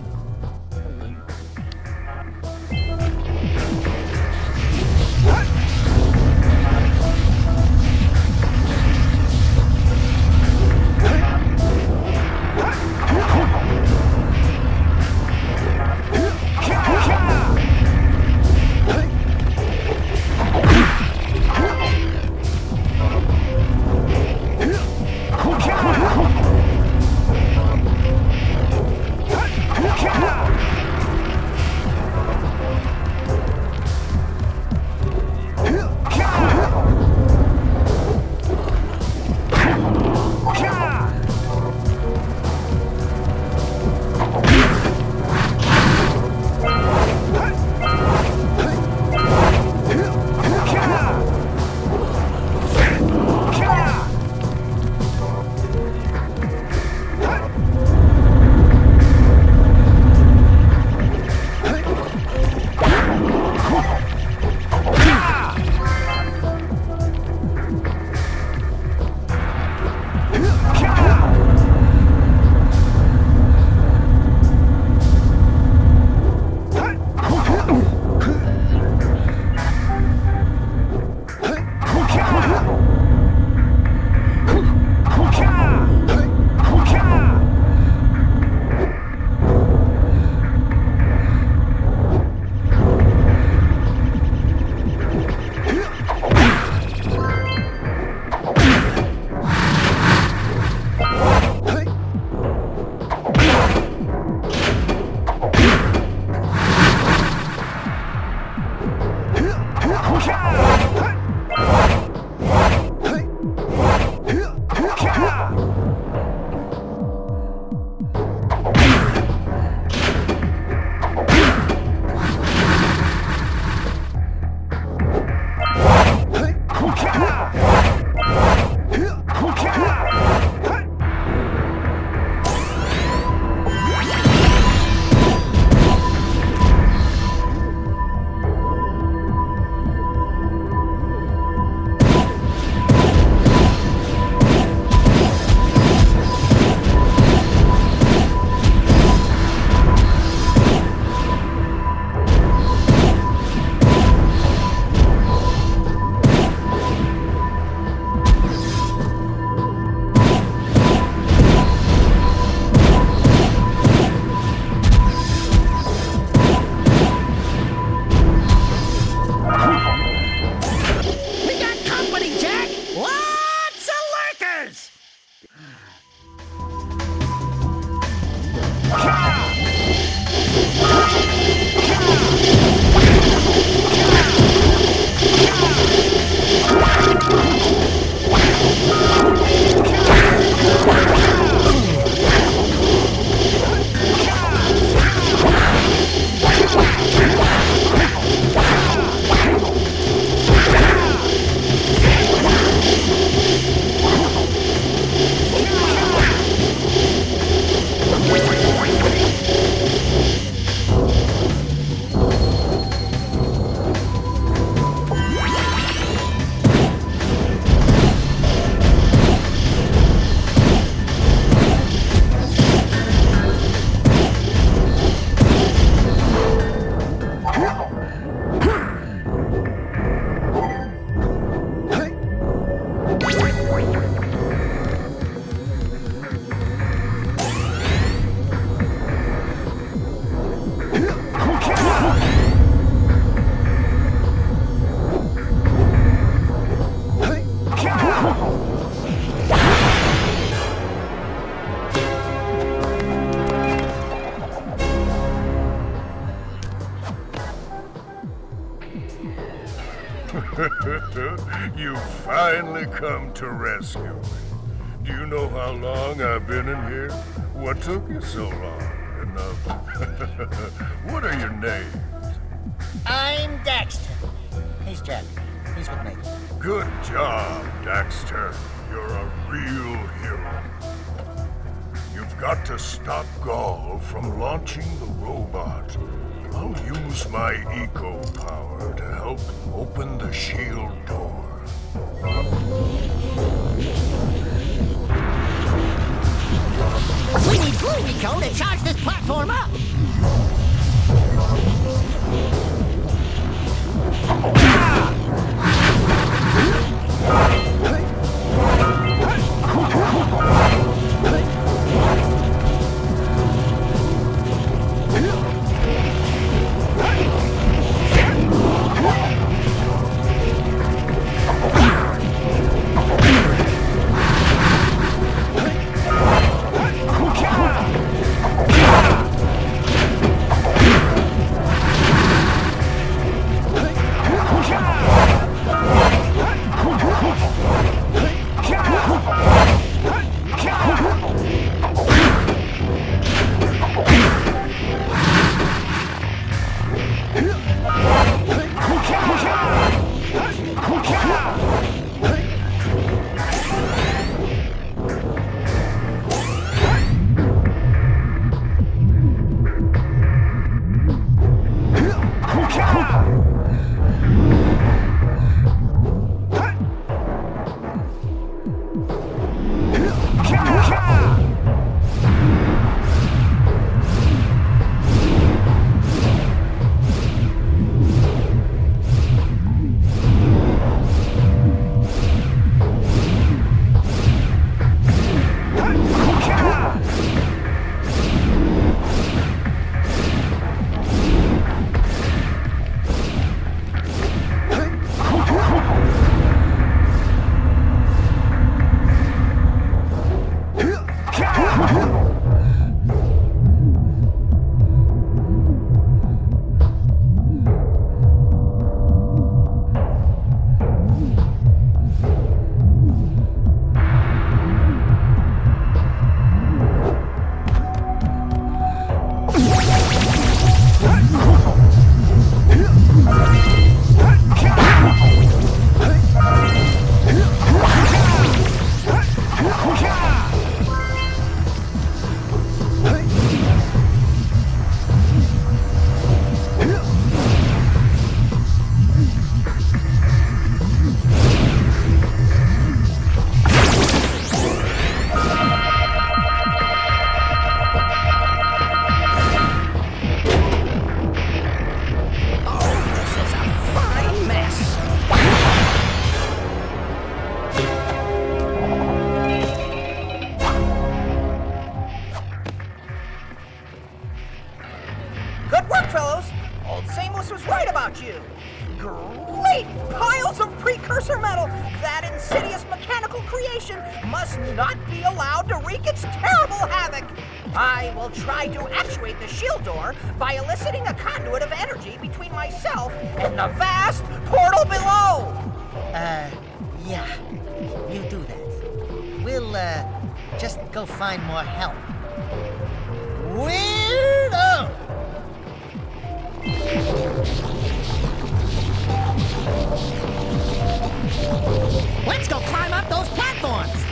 You finally come to rescue me. Do you know how long I've been in here? What took you so long? And what are your names? I'm Daxter. He's Jak. He's with me. Good job, Daxter. You're a real hero. You've got to stop Gol from launching the robot. I'll use my eco power to help open the shield door. We need blue eco to charge this platform up. Samos was right about you. Great piles of precursor metal! That insidious mechanical creation must not be allowed to wreak its terrible havoc! I will try to actuate the shield door by eliciting a conduit of energy between myself and the vast portal below! Yeah. You do that. We'll, just go find more help. Weirdo! Let's go climb up those platforms!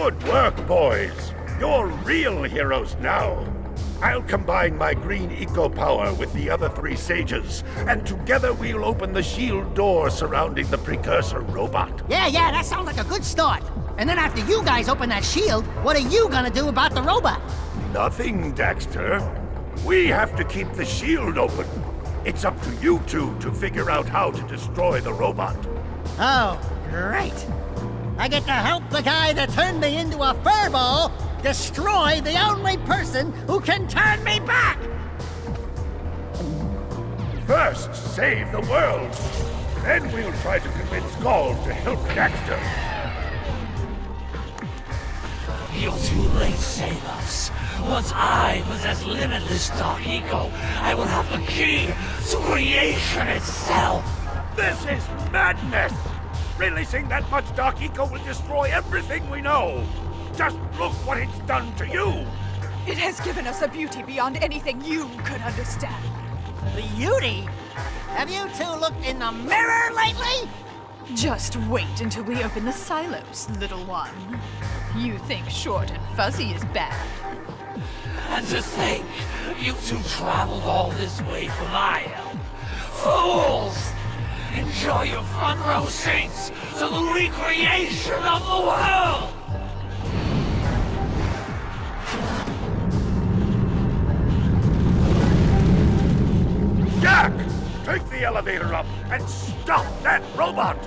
Good work, boys. You're real heroes now. I'll combine my green eco power with the other 3 sages, and together we'll open the shield door surrounding the Precursor robot. Yeah, that sounds like a good start. And then after you guys open that shield, what are you gonna do about the robot? Nothing, Daxter. We have to keep the shield open. It's up to you two to figure out how to destroy the robot. Oh, great. I get to help the guy that turned me into a furball destroy the only person who can turn me back! First, save the world. Then we'll try to convince Gol to help Daxter. You're too late, Samos. Once I possess limitless Dark Eco, I will have the key to creation itself. This is madness! Releasing that much Dark Eco will destroy everything we know. Just look what it's done to you! It has given us a beauty beyond anything you could understand. Beauty? Have you two looked in the mirror lately? Just wait until we open the silos, little one. You think short and fuzzy is bad. And to think, you two traveled all this way for my help. Fools! Enjoy your front row seats to the recreation of the world! Jak! Take the elevator up and stop that robot!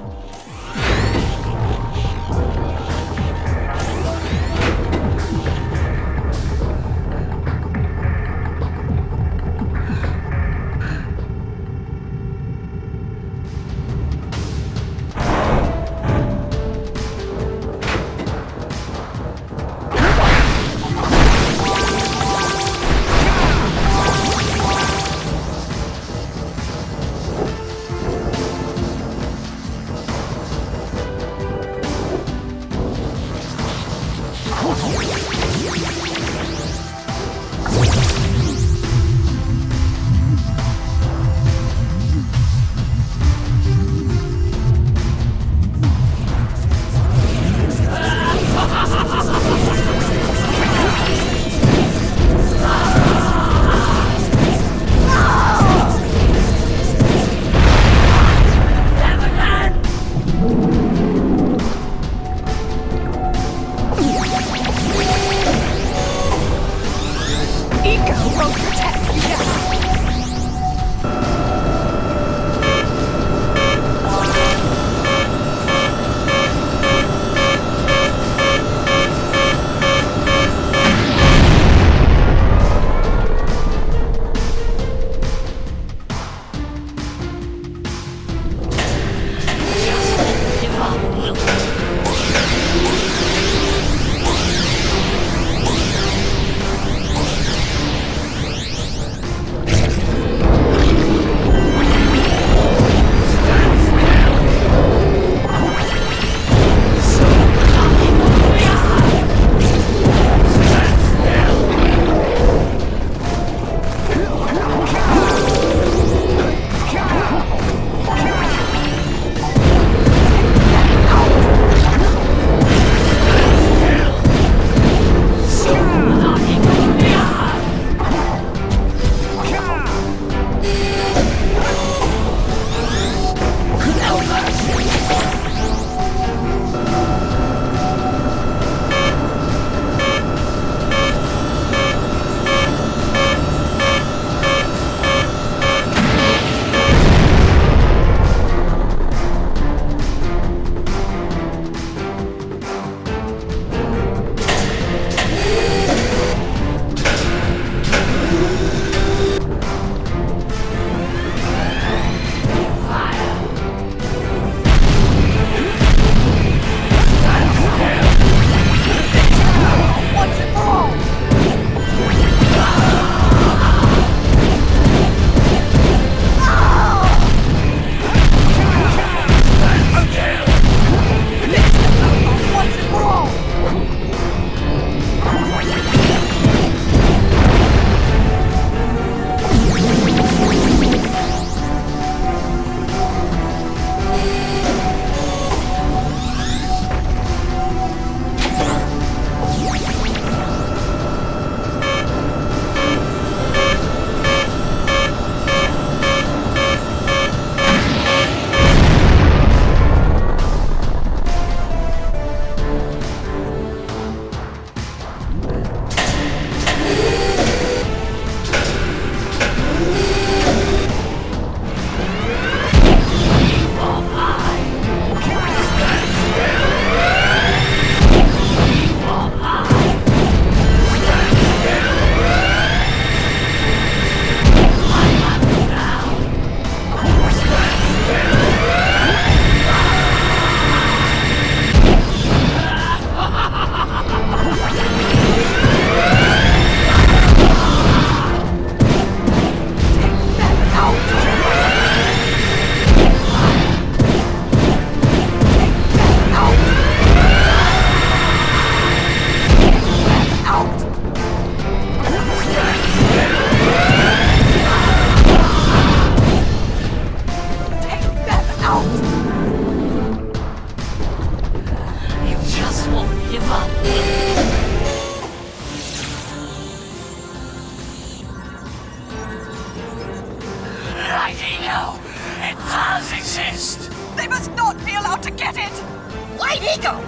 Great Eagle!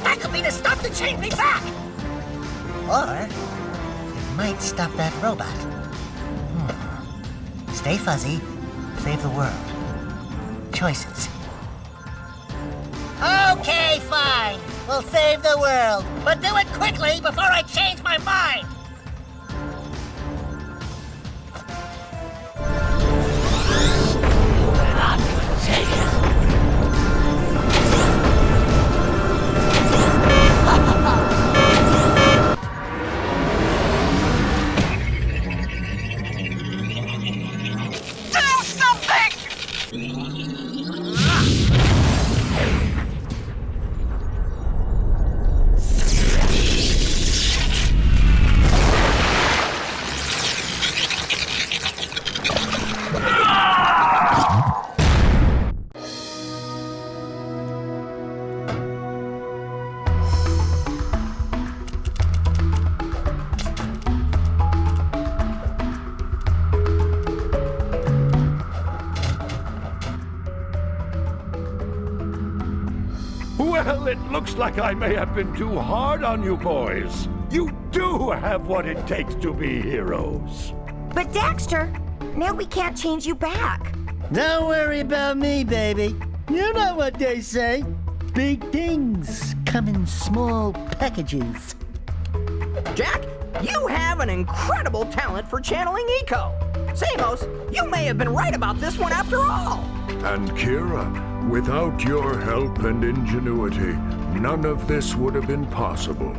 That could be the stuff to change me back! Or it might stop that robot. Stay fuzzy, save the world. Choices. Okay, fine. We'll save the world. But do it quickly before I change my mind! I'm gonna take it. Do something! Well, it looks like I may have been too hard on you boys. You do have what it takes to be heroes. But Daxter, now we can't change you back. Don't worry about me, baby. You know what they say. Big things come in small packages. Jack, you have an incredible talent for channeling Eco. Samos, you may have been right about this one after all. And Kira, without your help and ingenuity, none of this would have been possible.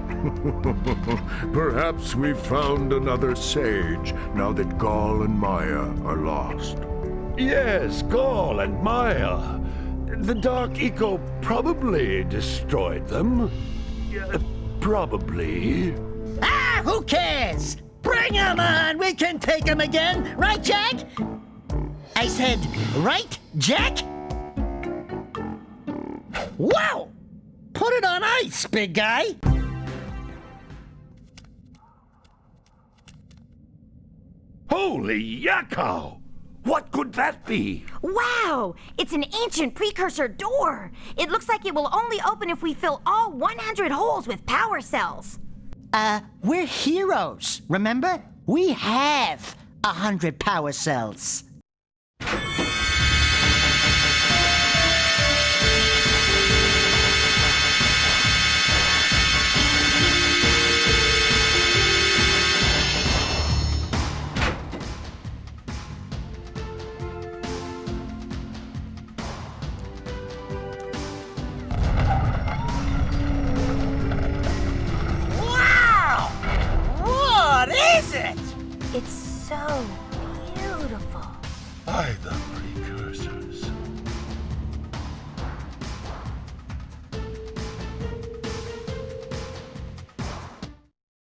Perhaps we've found another sage now that Gol and Maia are lost. Yes, Gol and Maia. The Dark Eco probably destroyed them. Probably. Ah, who cares? Bring 'em on! We can take 'em again! Right, Jack? I said, right, Jack? Wow! Put it on ice, big guy! Holy yakkow! What could that be? Wow! It's an ancient precursor door. It looks like it will only open if we fill all 100 holes with power cells. We're heroes, remember? We have 100 power cells.